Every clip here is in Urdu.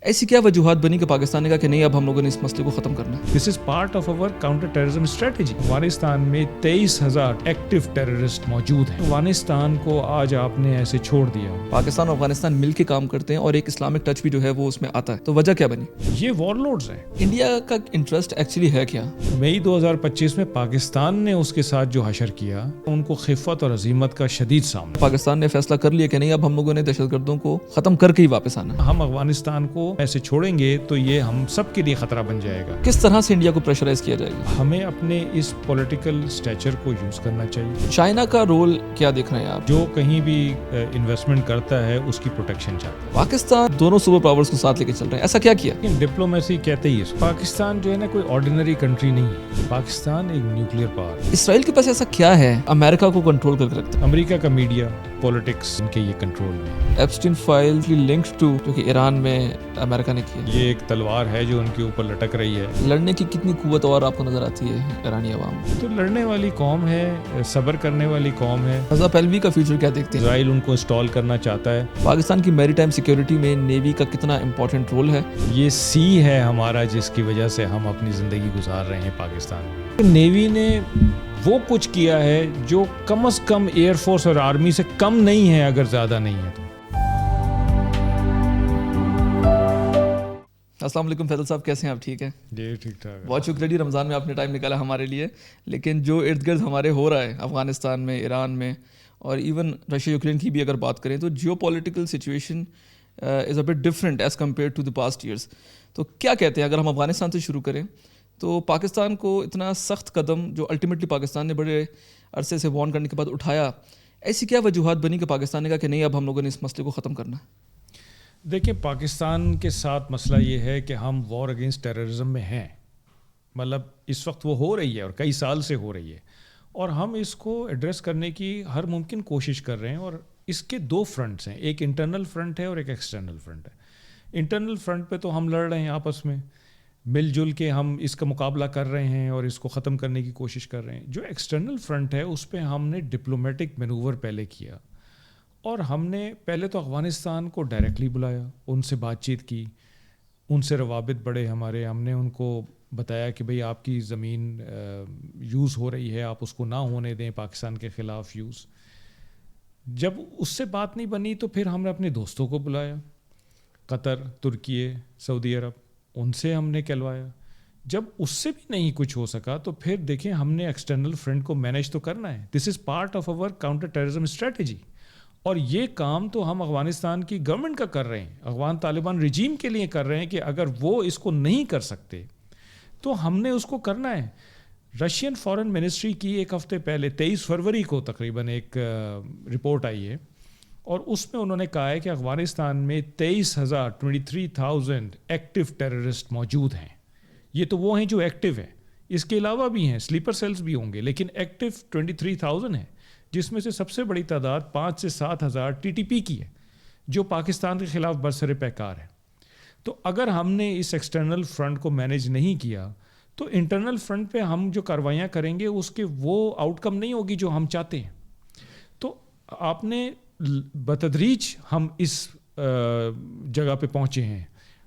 ایسی کیا وجوہات بنی کہ پاکستان نے کہا کہ نہیں اب ہم لوگوں نے اس مسئلے کو ختم کرنا ہے؟ This is part of our counter terrorism strategy. Afghanistan میں 23,000 ایکٹیو ٹیررسٹ موجود ہیں. افغانستان کو آج آپ نے ایسے چھوڑ دیا. پاکستان اور افغانستان مل کے کام کرتے ہیں اور ایک اسلامک ٹچ بھی جو ہے وہ اس میں آتا ہے، تو وجہ کیا بنی؟ یہ وار لورڈز ہیں. انڈیا کا انٹرسٹ ایکچولی ہے کیا؟ مئی 2025 میں پاکستان نے اس کے ساتھ جو حشر کیا، ان کو خفت اور عظیمت کا شدید سامنا. پاکستان نے فیصلہ کر لیا کہ نہیں اب ہم لوگوں نے دہشت گردوں کو ختم کر کے ہی واپس آنا. ہم افغانستان کو ایسے چھوڑیں گے تو یہ ہم سب کے لیے خطرہ بن جائے گا. کس طرح سے انڈیا کو پریشرائز کیا جائے گا؟ ہمیں اپنے اس پولیٹیکل اسٹیچر کو یوز کرنا چاہیے. چائنا کا رول کیا دیکھ رہے ہیں آپ؟ جو کہیں بھی انویسٹمنٹ کرتا ہے اس کی پروٹیکشن چاہتا ہے. پاکستان دونوں سپر پاورز کو ساتھ لے کے چل رہے ہیں، ایسا کیا کیا؟ لیکن ڈپلومیسی کہتے ہی ہے. پاکستان جو ہے نا کوئی آرڈینری کنٹری نہیں ہے. پاکستان ایک نیوکلیئر پاور ہے. اسرائیل کے پاس ایسا کیا ہے امریکہ کو کنٹرول کر کے رکھتا ہے؟ امریکہ کا میڈیا، پولیٹکس ان کے یہ کنٹرول میں. ایپسٹین فائل لنکڈ ٹو جو کہ ایران میں امریکہ نے کیا. یہ ایک تلوار ہے جو ان کے اوپر لٹک رہی ہے. لڑنے کی کتنی قوت اور آپ کو نظر آتی ہے ایرانی عوام؟ تو لڑنے والی قوم ہے، صبر کرنے والی قوم ہے. رضا پہلوی کا فیوچر کیا دیکھتے ہیں؟ اسرائیل ان کو انسٹال کرنا چاہتا ہے. پاکستان کی میری ٹائم سیکیورٹی میں نیوی کا کتنا امپورٹنٹ رول ہے؟ یہ سی ہے ہمارا جس کی وجہ سے ہم اپنی زندگی گزار رہے ہیں پاکستان میں. نیوی نے وہ کچھ کیا ہے جو کم از کم ایئر فورس اور آرمی سے کم نہیں ہے، اگر زیادہ نہیں ہے تو. السلام علیکم فیصل صاحب، کیسے ہیں آپ؟ ٹھیک ہیں جی ٹھیک ٹھاک. بہت شکریہ جی، رمضان میں آپ نے ٹائم نکالا ہمارے لیے. لیکن جو ارد گرد ہمارے ہو رہا ہے افغانستان میں، ایران میں اور ایون رشیا یوکرین کی بھی اگر بات کریں تو geopolitical situation is a bit different as compare to the past years. تو کیا کہتے ہیں اگر ہم افغانستان سے شروع کریں تو پاکستان کو اتنا سخت قدم جو الٹیمیٹلی پاکستان نے بڑے عرصے سے وارن کرنے کے بعد اٹھایا، ایسی کیا وجوہات بنی کہ پاکستان نے کہا کہ نہیں اب ہم لوگوں نے اس مسئلے کو ختم کرنا ہے؟ دیکھیں، پاکستان کے ساتھ مسئلہ یہ ہے کہ ہم وار اگینسٹ ٹیررزم میں ہیں. مطلب اس وقت وہ ہو رہی ہے اور کئی سال سے ہو رہی ہے، اور ہم اس کو ایڈریس کرنے کی ہر ممکن کوشش کر رہے ہیں. اور اس کے دو فرنٹس ہیں، ایک انٹرنل فرنٹ ہے اور ایک ایکسٹرنل فرنٹ ہے. انٹرنل فرنٹ پہ تو ہم لڑ رہے ہیں آپس میں، مل جل کے ہم اس کا مقابلہ کر رہے ہیں اور اس کو ختم کرنے کی کوشش کر رہے ہیں. جو ایکسٹرنل فرنٹ ہے اس پہ ہم نے ڈپلومیٹک مینوور پہلے کیا، اور ہم نے پہلے تو افغانستان کو ڈائریکٹلی بلایا، ان سے بات چیت کی، ان سے روابط بڑھے ہمارے. ہم نے ان کو بتایا کہ بھئی آپ کی زمین یوز ہو رہی ہے، آپ اس کو نہ ہونے دیں پاکستان کے خلاف یوز. جب اس سے بات نہیں بنی تو پھر ہم نے اپنے دوستوں کو بلایا، قطر، ترکیے، سعودی عرب، ان سے ہم نے کہلوایا. جب اس سے بھی نہیں کچھ ہو سکا تو پھر دیکھیں ہم نے ایکسٹرنل فرنٹ کو مینیج تو کرنا ہے. This is part of our counter terrorism strategy. اور یہ کام تو ہم افغانستان کی گورنمنٹ کا کر رہے ہیں، افغان طالبان رجیم کے لیے کر رہے ہیں کہ اگر وہ اس کو نہیں کر سکتے تو ہم نے اس کو کرنا ہے. رشین فارن منسٹری کی ایک ہفتے پہلے 23 فروری کو تقریباً ایک رپورٹ آئی ہے، اور اس میں انہوں نے کہا ہے کہ افغانستان میں 23,000 ایکٹیو ٹیررسٹ موجود ہیں. یہ تو وہ ہیں جو ایکٹیو ہیں، اس کے علاوہ بھی ہیں، سلیپر سیلز بھی ہوں گے، لیکن ایکٹیو 23,000 ہیں، جس میں سے سب سے بڑی تعداد 5 سے 7 ہزار ٹی ٹی پی کی ہے، جو پاکستان کے خلاف برسر پیکار ہے. تو اگر ہم نے اس ایکسٹرنل فرنٹ کو مینیج نہیں کیا تو انٹرنل فرنٹ پہ ہم جو کاروائیاں کریں گے اس کے وہ آؤٹ کم نہیں ہوگی جو ہم چاہتے ہیں. تو آپ نے بتدریج ہم اس جگہ پہ پہنچے ہیں.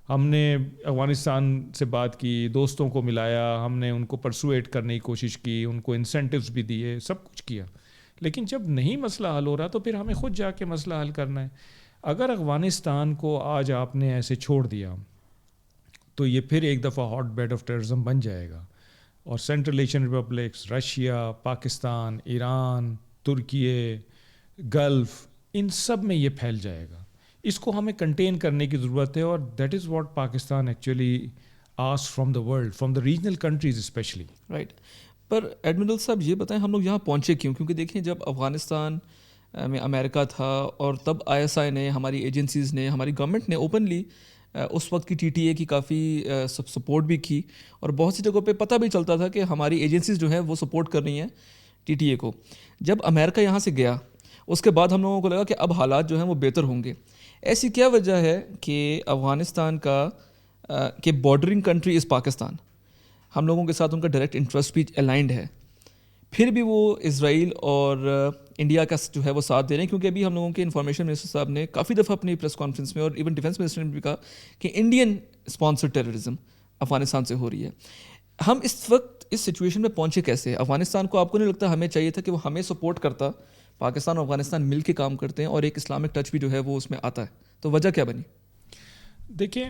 ہم نے افغانستان سے بات کی، دوستوں کو ملایا، ہم نے ان کو پرسویٹ کرنے کی کوشش کی، ان کو انسینٹیوز بھی دیے، سب کچھ کیا. لیکن جب نہیں مسئلہ حل ہو رہا تو پھر ہمیں خود جا کے مسئلہ حل کرنا ہے. اگر افغانستان کو آج آپ نے ایسے چھوڑ دیا تو یہ پھر ایک دفعہ ہاٹ بیڈ آف ٹیررزم بن جائے گا، اور central Asian republics, Russia, Pakistan, Iran, Turkiye, gulf, ان سب میں یہ پھیل جائے گا. اس کو ہمیں کنٹین کرنے کی ضرورت ہے، اور that is what Pakistan actually ask from the world, from the regional countries specially. Right. پر ایڈمرل صاحب یہ بتائیں ہم لوگ یہاں پہنچے کیوں؟ کیونکہ دیکھیں جب افغانستان میں امریکہ تھا اور تب آئی ایس آئی نے، ہماری ایجنسیز نے، ہماری گورنمنٹ نے اوپنلی اس وقت کی ٹی ٹی اے کی کافی سپورٹ بھی کی، اور بہت سی جگہوں پہ پتہ بھی چلتا تھا کہ ہماری ایجنسیز جو ہیں وہ سپورٹ کر رہی ہیں ٹی ٹی اے کو. جب امریکہ یہاں سے گیا اس کے بعد ہم لوگوں کو لگا کہ اب حالات جو ہیں وہ بہتر ہوں گے. ایسی کیا وجہ ہے کہ افغانستان کا کہ بارڈرنگ کنٹری از پاکستان، ہم لوگوں کے ساتھ ان کا ڈائریکٹ انٹرسٹ بھی الائنڈ ہے، پھر بھی وہ اسرائیل اور انڈیا کا جو ہے وہ ساتھ دے رہے ہیں، کیونکہ ابھی ہم لوگوں کے انفارمیشن منسٹر صاحب نے کافی دفعہ اپنی پریس کانفرنس میں اور ایون ڈیفینس منسٹر نے بھی کہا کہ انڈین اسپانسر ٹیررزم افغانستان سے ہو رہی ہے. ہم اس وقت اس سچویشن میں پہنچے کیسے؟ افغانستان کو آپ کو نہیں لگتا ہمیں چاہیے تھا کہ وہ ہمیں سپورٹ کرتا، پاکستان اور افغانستان مل کے کام کرتے ہیں اور ایک اسلامک ٹچ بھی جو ہے وہ اس میں آتا ہے، تو وجہ کیا بنی؟ دیکھیں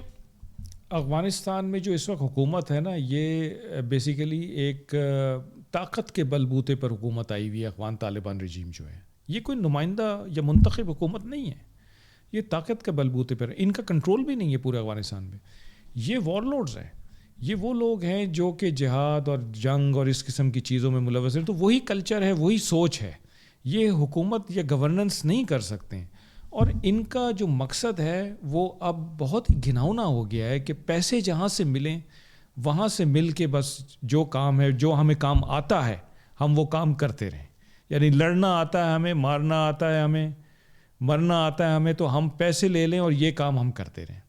افغانستان میں جو اس وقت حکومت ہے نا، یہ بیسیکلی ایک طاقت کے بلبوتے پر حکومت آئی ہوئی ہے. افغان طالبان رجیم جو ہے یہ کوئی نمائندہ یا منتخب حکومت نہیں ہے، یہ طاقت کے بلبوتے پر. ان کا کنٹرول بھی نہیں ہے پورے افغانستان میں. یہ وار لورڈز ہیں، یہ وہ لوگ ہیں جو کہ جہاد اور جنگ اور اس قسم کی چیزوں میں ملوث ہیں. تو وہی کلچر ہے، وہی سوچ ہے. یہ حکومت یا گورننس نہیں کر سکتے. اور ان کا جو مقصد ہے وہ اب بہت گھناؤنا ہو گیا ہے کہ پیسے جہاں سے ملیں وہاں سے مل کے بس جو کام ہے، جو ہمیں کام آتا ہے ہم وہ کام کرتے رہیں. یعنی لڑنا آتا ہے ہمیں، مارنا آتا ہے ہمیں، مرنا آتا ہے ہمیں، تو ہم پیسے لے لیں اور یہ کام ہم کرتے رہیں.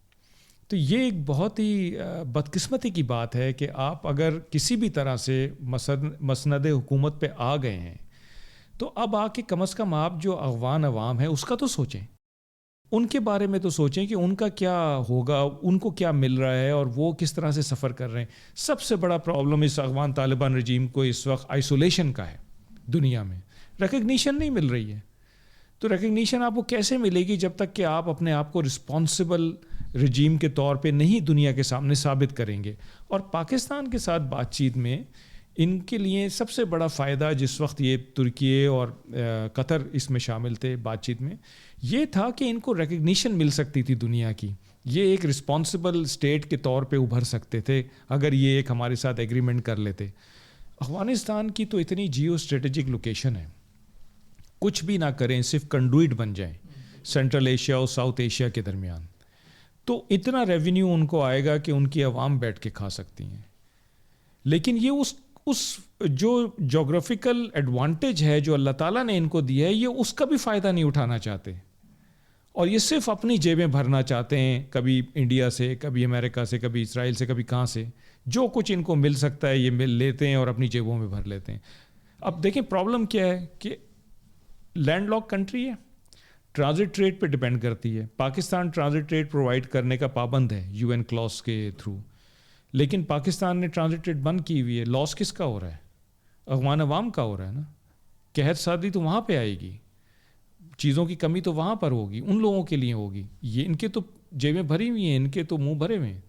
تو یہ ایک بہت ہی بدقسمتی کی بات ہے کہ آپ اگر کسی بھی طرح سے مسند حکومت پہ آ گئے ہیں تو اب آ کے کم از کم آپ جو افغان عوام ہے اس کا تو سوچیں، ان کے بارے میں تو سوچیں کہ ان کا کیا ہوگا، ان کو کیا مل رہا ہے اور وہ کس طرح سے سفر کر رہے ہیں. سب سے بڑا پرابلم اس افغان طالبان رجیم کو اس وقت آئسولیشن کا ہے. دنیا میں ریکگنیشن نہیں مل رہی ہے. تو ریکگنیشن آپ کو کیسے ملے گی جب تک کہ آپ اپنے آپ کو رسپانسبل رجیم کے طور پہ نہیں دنیا کے سامنے ثابت کریں گے. اور پاکستان کے ساتھ بات چیت میں ان کے لیے سب سے بڑا فائدہ جس وقت یہ ترکی اور قطر اس میں شامل تھے بات چیت میں، یہ تھا کہ ان کو ریکگنیشن مل سکتی تھی دنیا کی. یہ ایک رسپانسبل اسٹیٹ کے طور پہ ابھر سکتے تھے اگر یہ ایک ہمارے ساتھ ایگریمنٹ کر لیتے. افغانستان کی تو اتنی جیو اسٹریٹجک لوکیشن ہے، کچھ بھی نہ کریں صرف کنڈوئٹ بن جائیں سینٹرل ایشیا اور ساؤتھ ایشیا کے درمیان، تو اتنا ریونیو ان کو آئے گا کہ ان کی عوام بیٹھ کے کھا سکتی ہیں. لیکن یہ اس جو جغرافیکل ایڈوانٹیج ہے جو اللہ تعالیٰ نے ان کو دیا ہے، یہ اس کا بھی فائدہ نہیں اٹھانا چاہتے اور یہ صرف اپنی جیبیں بھرنا چاہتے ہیں، کبھی انڈیا سے، کبھی امریکہ سے، کبھی اسرائیل سے، کبھی کہاں سے. جو کچھ ان کو مل سکتا ہے یہ مل لیتے ہیں اور اپنی جیبوں میں بھر لیتے ہیں. اب دیکھیں پرابلم کیا ہے کہ لینڈ لاک کنٹری ہے، ٹرانزٹ ٹریڈ پہ ڈپینڈ کرتی ہے. پاکستان ٹرانزٹ ٹریڈ پرووائڈ کرنے کا پابند ہے UN کلاس کے تھرو، لیکن پاکستان نے ٹرانزٹ ٹریڈ بند کی ہوئی ہے. لاس کس کا ہو رہا ہے؟ افغان عوام کا ہو رہا ہے نا. قحط سردی تو وہاں پہ آئے گی، چیزوں کی کمی تو وہاں پر ہوگی، ان لوگوں کے لیے ہوگی. یہ ان کے تو جیبیں بھری ہوئی ہیں، ان کے تو منہ بھرے ہوئے ہیں.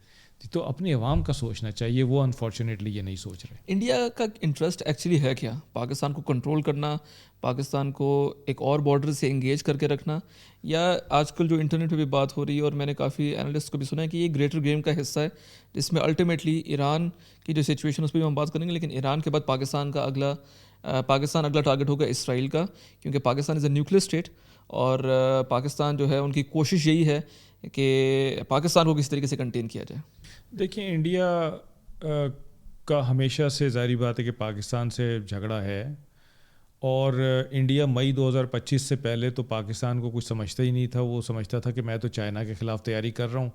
تو اپنی عوام کا سوچنا چاہیے، وہ انفارچونیٹلی یہ نہیں سوچ رہے. انڈیا کا انٹرسٹ ایکچولی ہے کیا؟ پاکستان کو کنٹرول کرنا، پاکستان کو ایک اور بارڈر سے انگیج کر کے رکھنا، یا آج کل جو انٹرنیٹ پہ بھی بات ہو رہی ہے اور میں نے کافی اینالسٹ کو بھی سنا ہے کہ یہ گریٹر گیم کا حصہ ہے جس میں الٹیمیٹلی ایران کی جو سچویشن اس پہ بھی ہم بات کریں گے، لیکن ایران کے بعد پاکستان اگلا ٹارگٹ ہوگا اسرائیل کا، کیونکہ پاکستان از اے نیوکلیئر اسٹیٹ اور پاکستان جو ہے ان کی کوشش یہی ہے کہ پاکستان کو کس طریقے سے کنٹین کیا جائے. دیکھیں انڈیا کا ہمیشہ سے ظاہری بات ہے کہ پاکستان سے جھگڑا ہے، اور انڈیا مئی 2025 سے پہلے تو پاکستان کو کچھ سمجھتا ہی نہیں تھا. وہ سمجھتا تھا کہ میں تو چائنا کے خلاف تیاری کر رہا ہوں.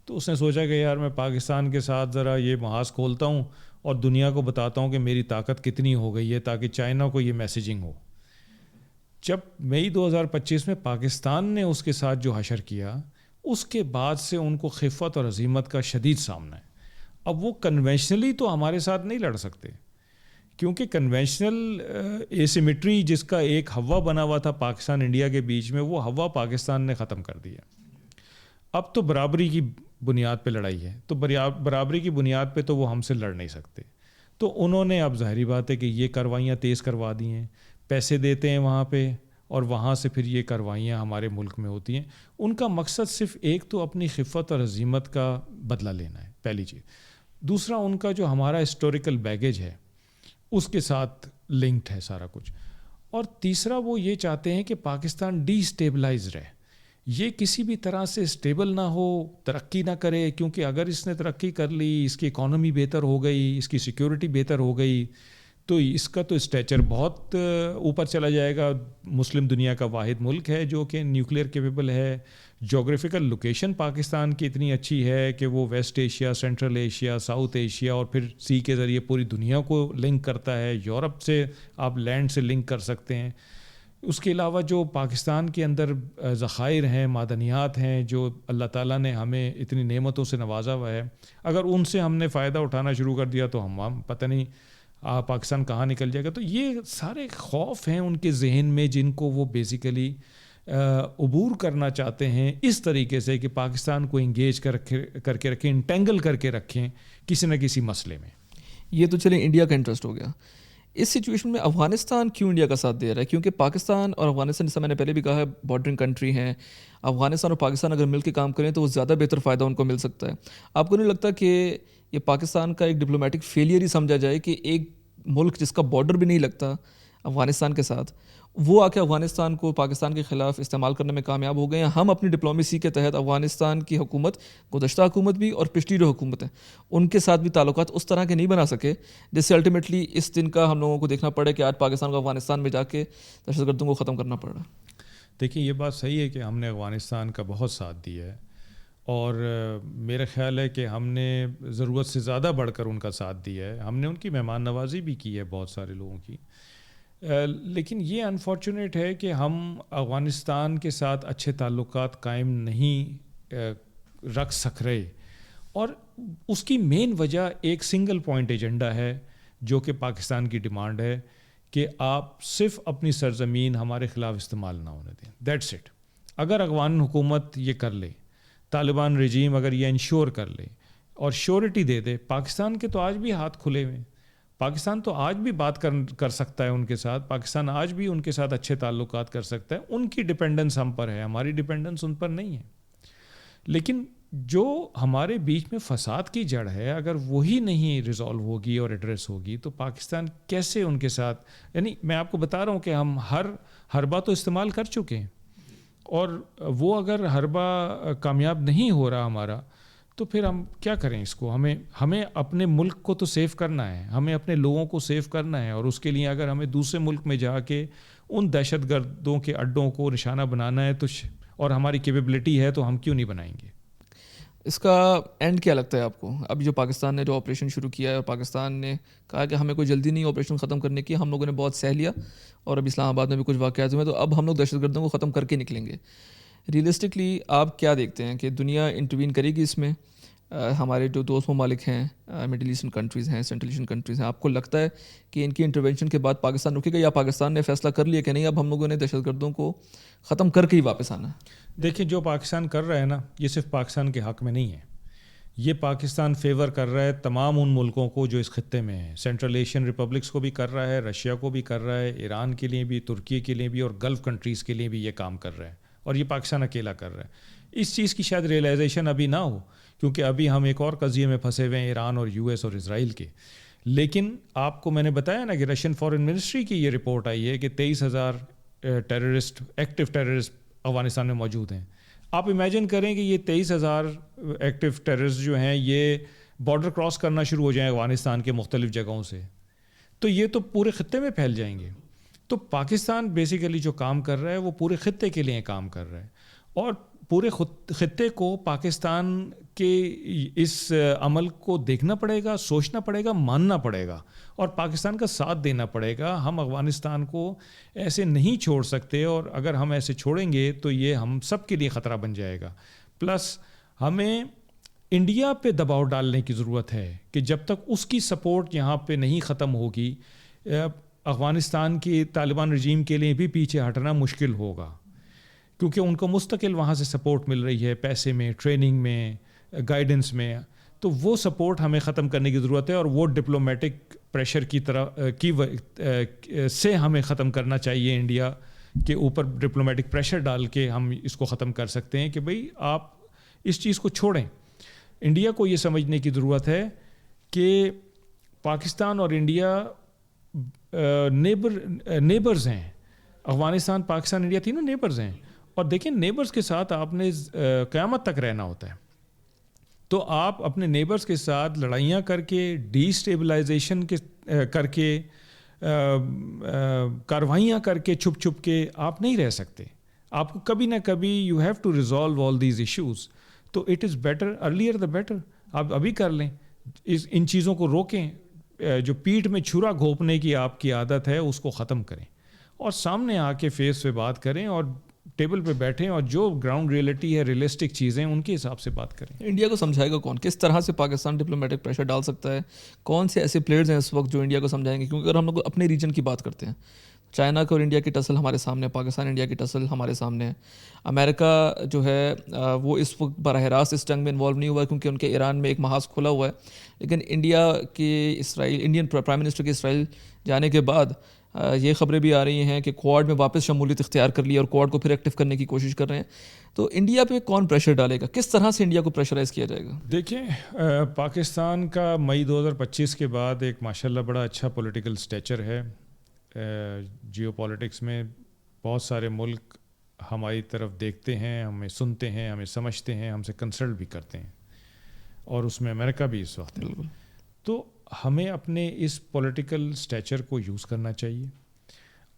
تو اس نے سوچا کہ یار میں پاکستان کے ساتھ ذرا یہ محاذ کھولتا ہوں اور دنیا کو بتاتا ہوں کہ میری طاقت کتنی ہو گئی ہے، تاکہ چائنا کو یہ میسیجنگ ہو. جب مئی 2025 میں پاکستان نے اس کے ساتھ جو حشر کیا، اس کے بعد سے ان کو خفت اور عزیمت کا شدید سامنا ہے. اب وہ کنونشنلی تو ہمارے ساتھ نہیں لڑ سکتے، کیونکہ کنونشنل ایسیمیٹری جس کا ایک ہوا بنا ہوا تھا پاکستان انڈیا کے بیچ میں، وہ ہوا پاکستان نے ختم کر دیا. اب تو برابری کی بنیاد پہ لڑائی ہے، تو برابری کی بنیاد پہ تو وہ ہم سے لڑ نہیں سکتے. تو انہوں نے اب ظاہری بات ہے کہ یہ کاروائیاں تیز کروا دی ہیں، پیسے دیتے ہیں وہاں پہ اور وہاں سے پھر یہ کاروائیاں ہمارے ملک میں ہوتی ہیں. ان کا مقصد صرف ایک تو اپنی خفت اور عزیمت کا بدلہ لینا ہے، پہلی چیز. دوسرا ان کا جو ہمارا ہسٹوریکل بیگیج ہے اس کے ساتھ لنکڈ ہے سارا کچھ. اور تیسرا وہ یہ چاہتے ہیں کہ پاکستان ڈی اسٹیبلائز رہے، یہ کسی بھی طرح سے اسٹیبل نہ ہو، ترقی نہ کرے. کیونکہ اگر اس نے ترقی کر لی، اس کی اکانومی بہتر ہو گئی، اس کی سیکیورٹی بہتر ہو گئی، تو اس کا تو اسٹیچر بہت اوپر چلا جائے گا. مسلم دنیا کا واحد ملک ہے جو کہ نیوکلیئر کیپیبل ہے. جغرافیکل لوکیشن پاکستان کی اتنی اچھی ہے کہ وہ West Asia, Central Asia, South Asia اور پھر سی کے ذریعے پوری دنیا کو لنک کرتا ہے. یورپ سے آپ لینڈ سے لنک کر سکتے ہیں. اس کے علاوہ جو پاکستان کے اندر ذخائر ہیں, معدنیات ہیں, جو اللہ تعالیٰ نے ہمیں اتنی نعمتوں سے نوازا ہوا ہے, اگر ان سے ہم نے فائدہ اٹھانا شروع کر دیا تو ہم پتہ نہیں پاکستان کہاں نکل جائے گا. تو یہ سارے خوف ہیں ان کے ذہن میں جن کو وہ بیسیکلی عبور کرنا چاہتے ہیں اس طریقے سے کہ پاکستان کو انگیج کر کے رکھیں, انٹینگل کر کے رکھیں کسی نہ کسی مسئلے میں. یہ تو چلیں انڈیا کا انٹرسٹ ہو گیا. اس سچویشن میں افغانستان کیوں انڈیا کا ساتھ دے رہا ہے؟ کیونکہ پاکستان اور افغانستان, جیسا میں نے پہلے بھی کہا ہے, بارڈرنگ کنٹری ہیں. افغانستان اور پاکستان اگر مل کے کام کریں تو وہ زیادہ بہتر فائدہ ان کو مل سکتا ہے. آپ کو نہیں لگتا کہ یہ پاکستان کا ایک ڈپلومیٹک فیلئر ہی سمجھا جائے کہ ایک ملک جس کا بارڈر بھی نہیں لگتا افغانستان کے ساتھ, وہ آ کے افغانستان کو پاکستان کے خلاف استعمال کرنے میں کامیاب ہو گئے ہیں؟ ہم اپنی ڈپلومیسی کے تحت افغانستان کی حکومت, گزشتہ حکومت بھی اور پچھلی جو حکومت ہے, ان کے ساتھ بھی تعلقات اس طرح کے نہیں بنا سکے جس سے الٹیمیٹلی اس دن کا ہم لوگوں کو دیکھنا پڑے کہ آج پاکستان کو افغانستان میں جا کے دہشت گردوں کو ختم کرنا پڑ رہا ہے. دیکھیں, یہ بات صحیح ہے کہ ہم نے افغانستان کا بہت ساتھ دیا ہے اور میرا خیال ہے کہ ہم نے ضرورت سے زیادہ بڑھ کر ان کا ساتھ دیا ہے. ہم نے ان کی مہمان نوازی بھی کی ہے بہت سارے لوگوں کی. لیکن یہ انفارچونیٹ ہے کہ ہم افغانستان کے ساتھ اچھے تعلقات قائم نہیں رکھ سک رہے, اور اس کی مین وجہ ایک سنگل پوائنٹ ایجنڈا ہے جو کہ پاکستان کی ڈیمانڈ ہے کہ آپ صرف اپنی سرزمین ہمارے خلاف استعمال نہ ہونے دیں. That's it. اگر افغان حکومت یہ کر لے, طالبان رجیم اگر یہ انشور کر لے اور شیورٹی دے دے, پاکستان کے تو آج بھی ہاتھ کھلے ہوئے ہیں. پاکستان تو آج بھی بات کر سکتا ہے ان کے ساتھ. پاکستان آج بھی ان کے ساتھ اچھے تعلقات کر سکتا ہے. ان کی ڈپینڈنس ہم پر ہے, ہماری ڈپینڈنس ان پر نہیں ہے. لیکن جو ہمارے بیچ میں فساد کی جڑ ہے, اگر وہی نہیں ریزالو ہوگی اور ایڈریس ہوگی تو پاکستان کیسے ان کے ساتھ, یعنی میں آپ کو بتا رہا ہوں کہ ہم ہر حربہ تو استعمال کر چکے ہیں, اور وہ اگر حربہ کامیاب نہیں ہو رہا ہمارا تو پھر ہم کیا کریں اس کو. ہمیں اپنے ملک کو تو سیو کرنا ہے, ہمیں اپنے لوگوں کو سیو کرنا ہے, اور اس کے لیے اگر ہمیں دوسرے ملک میں جا کے ان دہشت گردوں کے اڈوں کو نشانہ بنانا ہے تو اور ہماری کیپیبلٹی ہے تو ہم کیوں نہیں بنائیں گے. اس کا اینڈ کیا لگتا ہے آپ کو؟ اب جو پاکستان نے جو آپریشن شروع کیا ہے اور پاکستان نے کہا کہ ہمیں کوئی جلدی نہیں آپریشن ختم کرنے کی, ہم لوگوں نے بہت سہ لیا اور اب اسلام آباد میں بھی کچھ واقعات ہوئے, تو اب ہم لوگ دہشت گردوں کو ختم کر کے نکلیں گے. ریئلسٹکلی آپ کیا دیکھتے ہیں کہ دنیا انٹروین کرے گی اس میں؟ ہمارے جو دوست ممالک ہیں, مڈل ایسٹرن کنٹریز ہیں, سینٹرل ایشین کنٹریز ہیں, آپ کو لگتا ہے کہ ان کی انٹروینشن کے بعد پاکستان رکے گا, یا پاکستان نے فیصلہ کر لیا کہ نہیں اب ہم لوگوں نے دہشت گردوں کو ختم کر کے ہی واپس آنا ہے؟ دیکھیں, جو پاکستان کر رہا ہے نا, یہ صرف پاکستان کے حق میں نہیں ہے. یہ پاکستان فیور کر رہا ہے تمام ان ملکوں کو جو اس خطے میں ہیں. سینٹرل ایشین ریپبلکس کو بھی کر رہا ہے, رشیا کو بھی کر رہا ہے, ایران کے لیے بھی, ترکی کے لیے بھی, اور گلف کنٹریز کے لیے بھی یہ کام کر رہا ہے. اور یہ پاکستان اکیلا کر رہا ہے. اس چیز کی شاید ریئلائزیشن ابھی نہ ہو, کیونکہ ابھی ہم ایک اور قضیے میں پھنسے ہوئے ہیں, ایران اور یو ایس اور اسرائیل کے. لیکن آپ کو میں نے بتایا نا کہ رشین فارن منسٹری کی یہ رپورٹ آئی ہے کہ 23,000 ٹیررسٹ, ایکٹیو ٹیررسٹ افغانستان میں موجود ہیں. آپ امیجن کریں کہ یہ 23,000 ایکٹیو ٹیررسٹ جو ہیں یہ بارڈر کراس کرنا شروع ہو جائیں افغانستان کے مختلف جگہوں سے, تو یہ تو پورے خطے میں پھیل جائیں گے. تو پاکستان بیسیکلی جو کام کر رہا ہے وہ پورے خطے کے لیے کام کر رہا ہے, اور پورے خطے کو پاکستان کے اس عمل کو دیکھنا پڑے گا, سوچنا پڑے گا, ماننا پڑے گا, اور پاکستان کا ساتھ دینا پڑے گا. ہم افغانستان کو ایسے نہیں چھوڑ سکتے, اور اگر ہم ایسے چھوڑیں گے تو یہ ہم سب کے لیے خطرہ بن جائے گا. پلس ہمیں انڈیا پہ دباؤ ڈالنے کی ضرورت ہے کہ جب تک اس کی سپورٹ یہاں پہ نہیں ختم ہوگی, افغانستان کی طالبان رجیم کے لیے بھی پیچھے ہٹنا مشکل ہوگا, کیونکہ ان کو مستقل وہاں سے سپورٹ مل رہی ہے, پیسے میں, ٹریننگ میں, گائیڈنس میں. تو وہ سپورٹ ہمیں ختم کرنے کی ضرورت ہے, اور وہ ڈپلومیٹک پریشر کی سے ہمیں ختم کرنا چاہیے. انڈیا کے اوپر ڈپلومیٹک پریشر ڈال کے ہم اس کو ختم کر سکتے ہیں کہ بھئی آپ اس چیز کو چھوڑیں. انڈیا کو یہ سمجھنے کی ضرورت ہے کہ پاکستان اور انڈیا نیبرز ہیں. افغانستان, پاکستان, انڈیا تینوں نیبرز ہیں, اور دیکھیں نیبرز کے ساتھ آپ نے قیامت تک رہنا ہوتا ہے. تو آپ اپنے نیبرز کے ساتھ لڑائیاں کر کے, ڈی اسٹیبلائزیشن کر کے, کاروائیاں کر کے چھپ چھپ کے آپ نہیں رہ سکتے. آپ کو کبھی نہ کبھی you have to resolve all these issues. تو it is better earlier the better. آپ ابھی کر لیں, ان چیزوں کو روکیں. جو پیٹھ میں چھرا گھونپنے کی آپ کی عادت ہے اس کو ختم کریں, اور سامنے آ کے فیس پہ بات کریں, اور ٹیبل پہ بیٹھیں, اور جو گراؤنڈ ریئلٹی ہے, ریئلسٹک چیزیں, ان کے حساب سے بات کریں. انڈیا کو سمجھائے گا کون؟ کس طرح سے پاکستان ڈپلومیٹک پریشر ڈال سکتا ہے؟ کون سے ایسے پلیئرز ہیں اس وقت جو انڈیا کو سمجھائیں گے؟ کیونکہ اگر ہم لوگ اپنے ریجن کی بات کرتے ہیں, چائنا کا اور انڈیا کی ٹسل ہمارے سامنے, پاکستان انڈیا کی ٹسل ہمارے سامنے ہے. امریکہ جو ہے وہ اس وقت براہ راست اس جنگ میں انوالو نہیں ہوا ہے کیونکہ ان کے ایران میں ایک محاذ کھلا ہوا ہے. لیکن انڈیا کے انڈین پرائم منسٹر کے اسرائیل جانے کے بعد یہ خبریں بھی آ رہی ہیں کہ کوڈ میں واپس شمولیت اختیار کر لی اور کوڈ کو پھر ایکٹیو کرنے کی کوشش کر رہے ہیں. تو انڈیا پہ کون پریشر ڈالے گا؟ کس طرح سے انڈیا کو پریشرائز کیا جائے گا؟ دیکھیں, پاکستان کا مئی 2025 کے بعد ایک ماشاءاللہ بڑا اچھا پولیٹیکل سٹیچر ہے. جیو پالیٹکس میں بہت سارے ملک ہماری طرف دیکھتے ہیں, ہمیں سنتے ہیں, ہمیں سمجھتے ہیں, ہم سے کنسلٹ بھی کرتے ہیں, اور اس میں امریکہ بھی اس وقت ہے. تو ہمیں اپنے اس پولیٹیکل سٹیچر کو یوز کرنا چاہیے,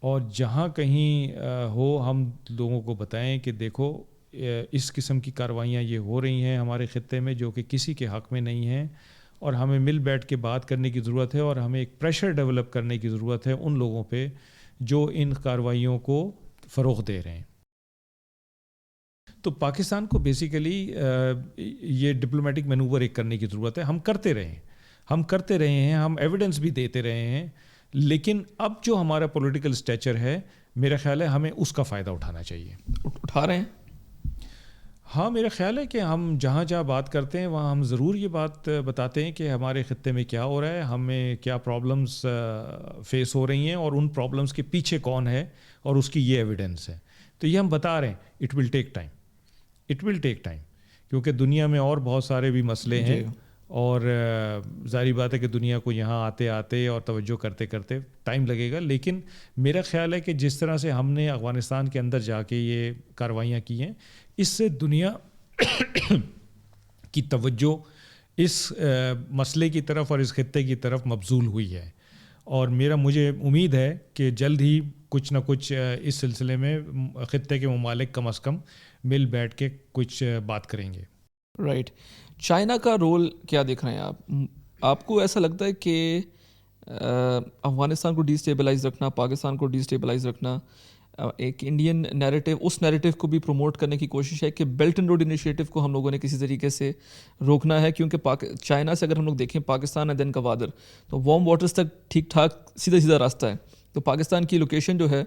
اور جہاں کہیں ہو ہم لوگوں کو بتائیں کہ دیکھو اس قسم کی کارروائیاں یہ ہو رہی ہیں ہمارے خطے میں جو کہ کسی کے حق میں نہیں ہیں, اور ہمیں مل بیٹھ کے بات کرنے کی ضرورت ہے, اور ہمیں ایک پریشر ڈیولپ کرنے کی ضرورت ہے ان لوگوں پہ جو ان کارروائیوں کو فروغ دے رہے ہیں. تو پاکستان کو بیسیکلی یہ ڈپلومیٹک مینوور ایک کرنے کی ضرورت ہے. ہم کرتے رہے ہیں, ہم ایویڈنس بھی دیتے رہے ہیں, لیکن اب جو ہمارا پولیٹیکل سٹیچر ہے میرا خیال ہے ہمیں اس کا فائدہ اٹھانا چاہیے. اٹھا رہے ہیں؟ ہاں, میرا خیال ہے کہ ہم جہاں جہاں بات کرتے ہیں وہاں ہم ضرور یہ بات بتاتے ہیں کہ ہمارے خطے میں کیا ہو رہا ہے, ہمیں کیا پرابلمس فیس ہو رہی ہیں, اور ان پرابلمس کے پیچھے کون ہے, اور اس کی یہ ایویڈنس ہے. تو یہ ہم بتا رہے ہیں. اٹ ول ٹیک ٹائم, کیونکہ دنیا میں اور بہت سارے بھی مسئلے ہیں, اور ظاہری بات ہے کہ دنیا کو یہاں آتے آتے اور توجہ کرتے کرتے ٹائم لگے گا. لیکن میرا خیال ہے کہ جس طرح سے ہم نے افغانستان کے اندر جا کے یہ کارروائیاں کی ہیں, اس سے دنیا کی توجہ اس مسئلے کی طرف اور اس خطے کی طرف مبذول ہوئی ہے, اور مجھے امید ہے کہ جلد ہی کچھ نہ کچھ اس سلسلے میں خطے کے ممالک کم از کم مل بیٹھ کے کچھ بات کریں گے. رائٹ. چائنا کا رول کیا دیکھ رہے ہیں آپ؟ آپ کو ایسا لگتا ہے کہ افغانستان کو ڈی اسٹیبلائز رکھنا, پاکستان کو ڈی اسٹیبلائز رکھنا, ایک انڈین نیریٹو, اس نیریٹو کو بھی پروموٹ کرنے کی کوشش ہے کہ بیلٹ اینڈ روڈ انیشیٹو کو ہم لوگوں نے کسی طریقے سے روکنا ہے؟ کیونکہ چائنا سے اگر ہم لوگ دیکھیں پاکستان اینڈ دین گوادر, تو وارم واٹرز تک ٹھیک ٹھاک سیدھا راستہ ہے. تو پاکستان کی لوکیشن جو ہے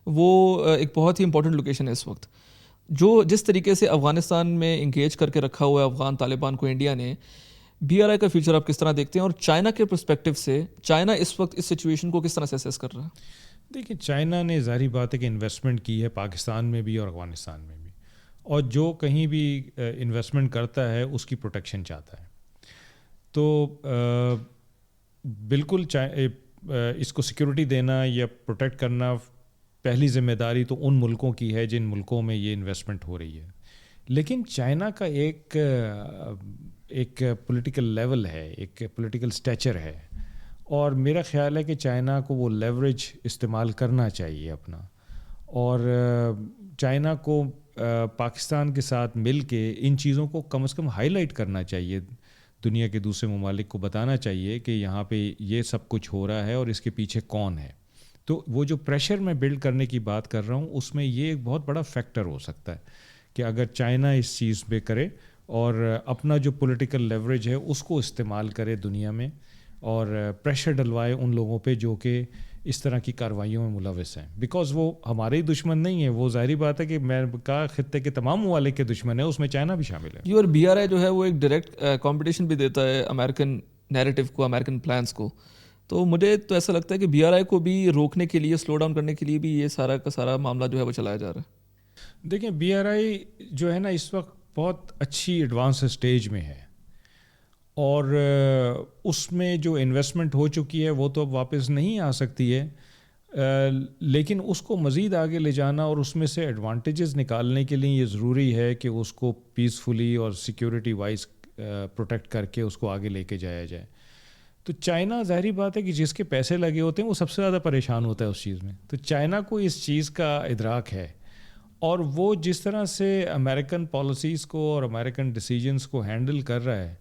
وہ ایک بہت ہی امپورٹنٹ لوکیشن ہے اس وقت. جس طریقے سے افغانستان میں انگیج کر کے رکھا ہوا ہے افغان طالبان کو انڈیا نے, بی آر آئی کا فیوچر آپ کس طرح دیکھتے ہیں, اور چائنا کے پرسپیکٹو سے چائنا اس وقت اس سچویشن کو کس طرح سے اسیس کر رہا ہے؟ دیکھیں, چائنا نے ظاہری بات ہے کہ انویسٹمنٹ کی ہے پاکستان میں بھی اور افغانستان میں بھی, اور جو کہیں بھی انویسٹمنٹ کرتا ہے اس کی پروٹیکشن چاہتا ہے. تو بالکل اس کو سیکورٹی دینا یا پروٹیکٹ کرنا پہلی ذمہ داری تو ان ملکوں کی ہے جن ملکوں میں یہ انویسٹمنٹ ہو رہی ہے. لیکن چائنا کا ایک پولیٹیکل لیول ہے, ایک پولیٹیکل سٹیچر ہے, اور میرا خیال ہے کہ چائنا کو وہ لیوریج استعمال کرنا چاہیے اپنا, اور چائنا کو پاکستان کے ساتھ مل کے ان چیزوں کو کم از کم ہائی لائٹ کرنا چاہیے, دنیا کے دوسرے ممالک کو بتانا چاہیے کہ یہاں پہ یہ سب کچھ ہو رہا ہے اور اس کے پیچھے کون ہے. تو وہ جو پریشر میں بلڈ کرنے کی بات کر رہا ہوں اس میں یہ ایک بہت بڑا فیکٹر ہو سکتا ہے کہ اگر چائنا اس چیز پہ کرے اور اپنا جو پولیٹیکل لیوریج ہے اس کو استعمال کرے دنیا میں, اور پریشر ڈلوائے ان لوگوں پہ جو کہ اس طرح کی کارروائیوں میں ملوث ہیں, بیکاز وہ ہمارے ہی دشمن نہیں ہیں, وہ ظاہری بات ہے کہ میں کا خطے کے تمام ممالک کے دشمن ہیں, اس میں چائنا بھی شامل ہے. اور بی آر آئی جو ہے وہ ایک ڈائریکٹ کمپٹیشن بھی دیتا ہے امریکن نیریٹو کو, امریکن پلانس کو. تو مجھے تو ایسا لگتا ہے کہ بی آر آئی کو بھی روکنے کے لیے, سلو ڈاؤن کرنے کے لیے بھی یہ سارا کا سارا معاملہ جو ہے وہ چلایا جا رہا ہے. دیکھیں, بی آر آئی جو ہے نا اس وقت بہت اچھی ایڈوانس اسٹیج میں ہے, اور اس میں جو انویسٹمنٹ ہو چکی ہے وہ تو اب واپس نہیں آ سکتی ہے, لیکن اس کو مزید آگے لے جانا اور اس میں سے ایڈوانٹیجز نکالنے کے لیے یہ ضروری ہے کہ اس کو پیسفلی اور سیکیورٹی وائز پروٹیکٹ کر کے اس کو آگے لے کے جایا جائے. تو چائنا ظاہری بات ہے کہ جس کے پیسے لگے ہوتے ہیں وہ سب سے زیادہ پریشان ہوتا ہے اس چیز میں. تو چائنا کو اس چیز کا ادراک ہے, اور وہ جس طرح سے امریکن پالیسیز کو اور امریکن ڈیسیجنز کو ہینڈل کر رہا ہے,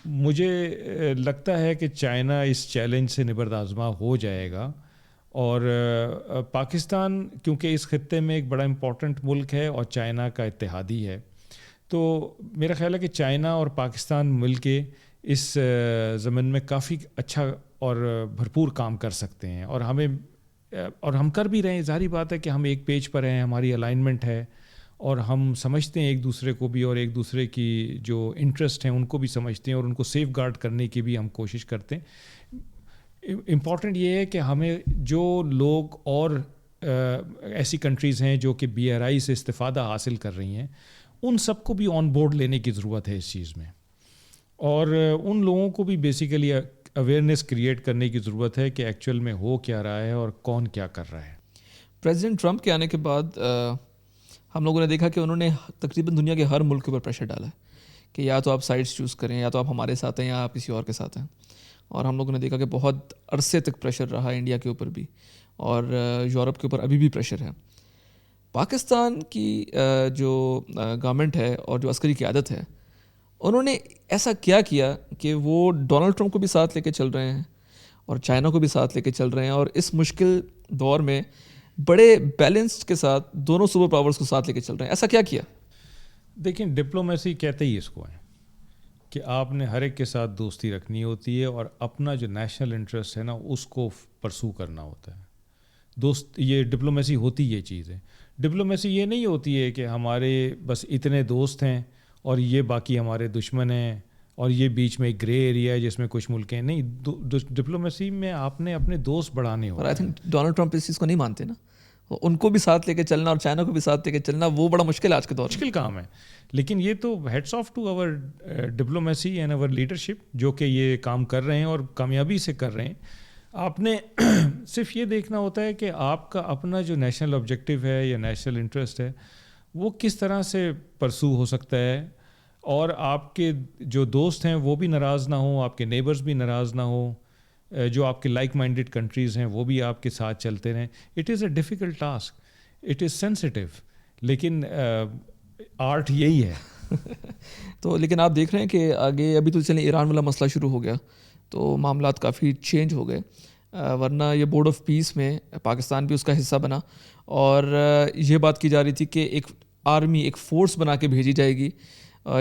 مجھے لگتا ہے کہ چائنا اس چیلنج سے نبرد ہو جائے گا. اور پاکستان کیونکہ اس خطے میں ایک بڑا امپورٹنٹ ملک ہے اور چائنا کا اتحادی ہے, تو میرا خیال ہے کہ چائنا اور پاکستان مل کے اس زمین میں کافی اچھا اور بھرپور کام کر سکتے ہیں. اور ہم کر بھی رہے ہیں. ظاہری بات ہے کہ ہم ایک پیج پر ہیں, ہماری الائنمنٹ ہے, اور ہم سمجھتے ہیں ایک دوسرے کو بھی, اور ایک دوسرے کی جو انٹرسٹ ہیں ان کو بھی سمجھتے ہیں, اور ان کو سیف گارڈ کرنے کی بھی ہم کوشش کرتے ہیں. امپورٹنٹ یہ ہے کہ ہمیں جو لوگ اور ایسی کنٹریز ہیں جو کہ BRI سے استفادہ حاصل کر رہی ہیں, ان سب کو بھی آن بورڈ لینے کی ضرورت ہے اس چیز میں, اور ان لوگوں کو بھی بیسیکلی اویئرنیس کریٹ کرنے کی ضرورت ہے کہ ایکچوئل میں ہو کیا رہا ہے اور کون کیا کر رہا ہے. پریزیڈنٹ ٹرمپ کے آنے کے بعد ہم لوگوں نے دیکھا کہ انہوں نے تقریباً دنیا کے ہر ملک کے اوپر پریشر ڈالا ہے کہ یا تو آپ سائڈس چوز کریں, یا تو آپ ہمارے ساتھ ہیں یا آپ کسی اور کے ساتھ ہیں. اور ہم لوگوں نے دیکھا کہ بہت عرصے تک پریشر رہا انڈیا کے اوپر بھی, اور یورپ کے اوپر ابھی بھی پریشر ہے. پاکستان کی جو گورنمنٹ ہے اور جو عسکری قیادت ہے, انہوں نے ایسا کیا کہ وہ ڈونلڈ ٹرمپ کو بھی ساتھ لے کے چل رہے ہیں اور چائنا کو بھی ساتھ لے کے چل رہے ہیں, اور اس مشکل دور میں بڑے بیلنس کے ساتھ دونوں سپر پاورز کو ساتھ لے کے چل رہے ہیں. ایسا کیا کیا؟ دیکھیں, ڈپلومیسی کہتے ہی اس کو ہے کہ آپ نے ہر ایک کے ساتھ دوستی رکھنی ہوتی ہے, اور اپنا جو نیشنل انٹرسٹ ہے نا اس کو پرسو کرنا ہوتا ہے. یہ ڈپلومیسی ہوتی یہ چیز ہے. ڈپلومیسی یہ نہیں ہوتی ہے کہ ہمارے بس اتنے دوست ہیں اور یہ باقی ہمارے دشمن ہیں, اور یہ بیچ میں ایک گرے ایریا ہے جس میں کچھ ملک ہیں. نہیں, ڈپلومیسی میں آپ نے اپنے دوست بڑھانے ہوتے ہیں. اور آئی تھنک ڈونلڈ ٹرمپ اس چیز کو نہیں مانتے نا, ان کو بھی ساتھ لے کے چلنا اور چائنا کو بھی ساتھ لے کے چلنا وہ بڑا مشکل ہے آج کے دور میں. مشکل کام ہے, لیکن یہ تو heads off to our diplomacy and our leadership جو کہ یہ کام کر رہے ہیں اور کامیابی سے کر رہے ہیں. آپ نے صرف یہ دیکھنا ہوتا ہے کہ آپ کا اپنا جو نیشنل آبجیکٹیو ہے یا نیشنل انٹرسٹ ہے وہ کس طرح سے پرسو ہو سکتا ہے, اور آپ کے جو دوست ہیں وہ بھی ناراض نہ ہوں, آپ کے نیبرز بھی ناراض نہ ہوں, جو آپ کے لائک مائنڈیڈ کنٹریز ہیں وہ بھی آپ کے ساتھ چلتے رہیں. It is a difficult task, it is sensitive, لیکن آرٹ یہی ہے. تو لیکن آپ دیکھ رہے ہیں کہ آگے ابھی تو چلیں ایران والا مسئلہ شروع ہو گیا تو معاملات کافی چینج ہو گئے, ورنہ یہ بورڈ آف پیس میں پاکستان بھی اس کا حصہ بنا, اور یہ بات کی جا رہی تھی کہ ایک آرمی, ایک فورس بنا کے بھیجی جائے گی,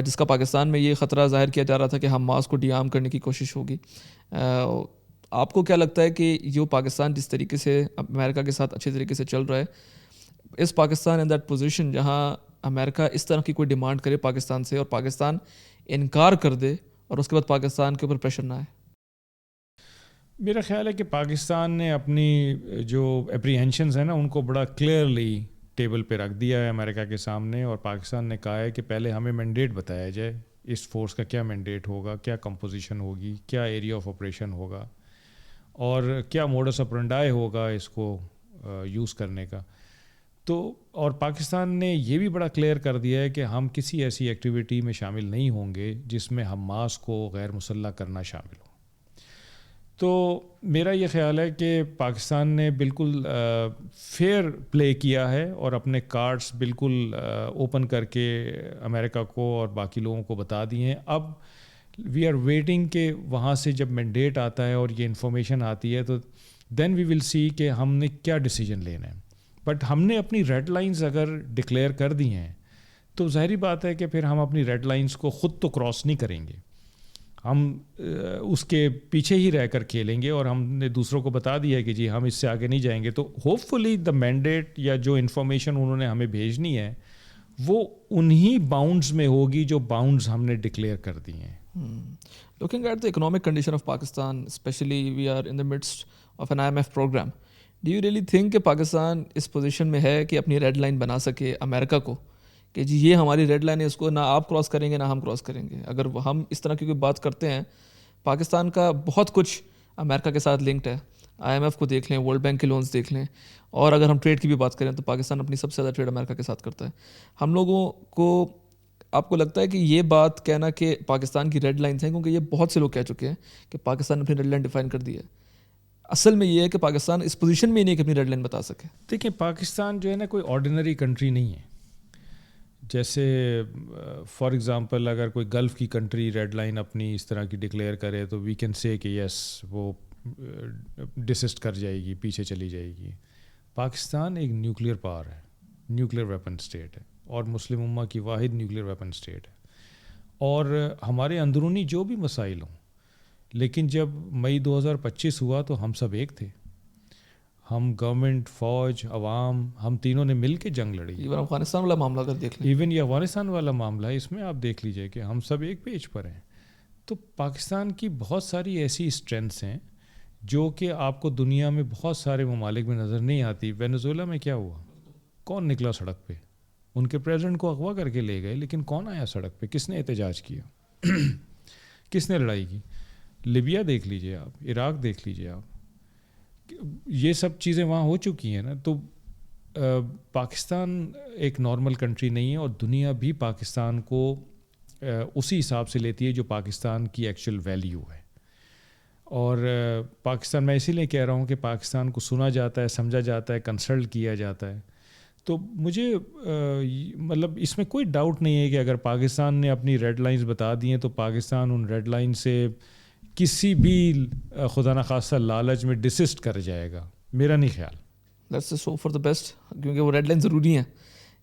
جس کا پاکستان میں یہ خطرہ ظاہر کیا جا رہا تھا کہ حماس کو ڈی آرم کرنے کی کوشش ہوگی. آپ کو کیا لگتا ہے کہ یہ پاکستان جس طریقے سے امریکہ کے ساتھ اچھے طریقے سے چل رہا ہے, اس پاکستان ان دیٹ پوزیشن جہاں امریکہ اس طرح کی کوئی ڈیمانڈ کرے پاکستان سے اور پاکستان انکار کر دے اور اس کے بعد پاکستان کے اوپر پریشر نہ آئے؟ میرا خیال ہے کہ پاکستان نے اپنی جو اپریہینشنز ہیں نا ان کو بڑا کلیئرلی ٹیبل پہ رکھ دیا ہے امریکہ کے سامنے, اور پاکستان نے کہا ہے کہ پہلے ہمیں مینڈیٹ بتایا جائے, اس فورس کا کیا مینڈیٹ ہوگا, کیا کمپوزیشن ہوگی, کیا ایریا آف آپریشن ہوگا, اور کیا موڈس اپرنڈائے ہوگا اس کو یوز کرنے کا. تو اور پاکستان نے یہ بھی بڑا کلیئر کر دیا ہے کہ ہم کسی ایسی ایکٹیویٹی میں شامل نہیں ہوں گے جس میں حماس کو غیر مسلح کرنا شامل ہو. تو میرا یہ خیال ہے کہ پاکستان نے بالکل فیئر پلے کیا ہے اور اپنے کارڈز بالکل اوپن کر کے امریکہ کو اور باقی لوگوں کو بتا دیے ہیں. اب وی آر ویٹنگ کہ وہاں سے جب مینڈیٹ آتا ہے اور یہ انفارمیشن آتی ہے تو دین وی ول سی کہ ہم نے کیا ڈیسیجن لینا ہے. بٹ ہم نے اپنی ریڈ لائنز اگر ڈکلیئر کر دی ہیں تو ظاہری بات ہے کہ پھر ہم اپنی ریڈ لائنز کو خود تو کراس نہیں کریں گے, ہم اس کے پیچھے ہی رہ کر کھیلیں گے, اور ہم نے دوسروں کو بتا دیا ہے کہ جی ہم اس سے آگے نہیں جائیں گے. تو ہوپ فلی دا مینڈیٹ یا جو انفارمیشن انہوں نے ہمیں بھیجنی ہے وہ انہی باؤنڈز میں ہوگی جو باؤنڈز ہم نے ڈکلیئر کر دی ہیں. Looking at the economic condition of Pakistan, especially we are in the midst of an IMF program, do you really think کہ پاکستان اس پوزیشن میں ہے کہ اپنی ریڈ لائن بنا سکے امریکہ کو کہ جی یہ ہماری ریڈ لائن ہے, اس کو نہ آپ کراس کریں گے نہ ہم کراس کریں گے؟ اگر ہم اس طرح کی کوئی بات کرتے ہیں, پاکستان کا بہت کچھ امریکہ کے ساتھ لنکڈ ہے. IMF کو دیکھ لیں, ورلڈ بینک کے لونز دیکھ لیں, اور اگر ہم ٹریڈ کی بھی بات کریں تو پاکستان اپنی سب سے زیادہ ٹریڈ امریکہ کے ساتھ کرتا ہے. ہم لوگوں کو آپ کو لگتا ہے کہ یہ بات کہنا کہ پاکستان کی ریڈ لائنس ہیں، کیونکہ یہ بہت سے لوگ کہہ چکے ہیں کہ پاکستان نے اپنی ریڈ لائن ڈیفائن کر دی ہے، اصل میں یہ ہے کہ پاکستان اس پوزیشن میں ہی نہیں کہ اپنی ریڈ لائن بتا سکے؟ دیکھیں پاکستان جو ہے نا کوئی آرڈینری کنٹری نہیں ہے. جیسے فار ایگزامپل اگر کوئی گلف کی کنٹری ریڈ لائن اپنی اس طرح کی ڈکلیئر کرے تو وی کین سے کہ یس وہ ڈسسٹ کر جائے گی، پیچھے چلی جائے گی. پاکستان ایک نیوکلیئر پاور ہے، نیوکلیئر ویپن اسٹیٹ ہے، اور مسلم امہ کی واحد نیوکلیئر ویپن اسٹیٹ ہے. اور ہمارے اندرونی جو بھی مسائل ہوں، لیکن جب مئی 2025 ہوا تو ہم سب ایک تھے. ہم گورنمنٹ، فوج، عوام، ہم تینوں نے مل کے جنگ لڑی. ایون افغانستان والا معاملہ اگر دیکھ لیں، ایون یہ افغانستان والا معاملہ ہے، اس میں آپ دیکھ لیجئے کہ ہم سب ایک پیج پر ہیں. تو پاکستان کی بہت ساری ایسی اسٹرینتھس ہیں جو کہ آپ کو دنیا میں بہت سارے ممالک میں نظر نہیں آتی. وینزویلا میں کیا ہوا؟ کون نکلا سڑک پہ؟ ان کے پریزیڈنٹ کو اغوا کر کے لے گئے، لیکن کون آیا سڑک پہ؟ کس نے احتجاج کیا؟ کس نے لڑائی کی؟ لیبیا دیکھ لیجئے آپ، عراق دیکھ لیجئے آپ، یہ سب چیزیں وہاں ہو چکی ہیں نا. تو پاکستان ایک نارمل کنٹری نہیں ہے، اور دنیا بھی پاکستان کو اسی حساب سے لیتی ہے جو پاکستان کی ایکچوئل ویلیو ہے. اور پاکستان، میں اسی لیے کہہ رہا ہوں کہ پاکستان کو سنا جاتا ہے، سمجھا جاتا ہے، کنسلٹ کیا جاتا ہے. تو مجھے مطلب اس میں کوئی ڈاؤٹ نہیں ہے کہ اگر پاکستان نے اپنی ریڈ لائنز بتا دی ہیں تو پاکستان ان ریڈ لائن سے کسی بھی خدا نخواستہ لالچ میں ڈسسٹ کر جائے گا، میرا نہیں خیال. Let's hope for the best, کیونکہ وہ ریڈ لائن ضروری ہیں.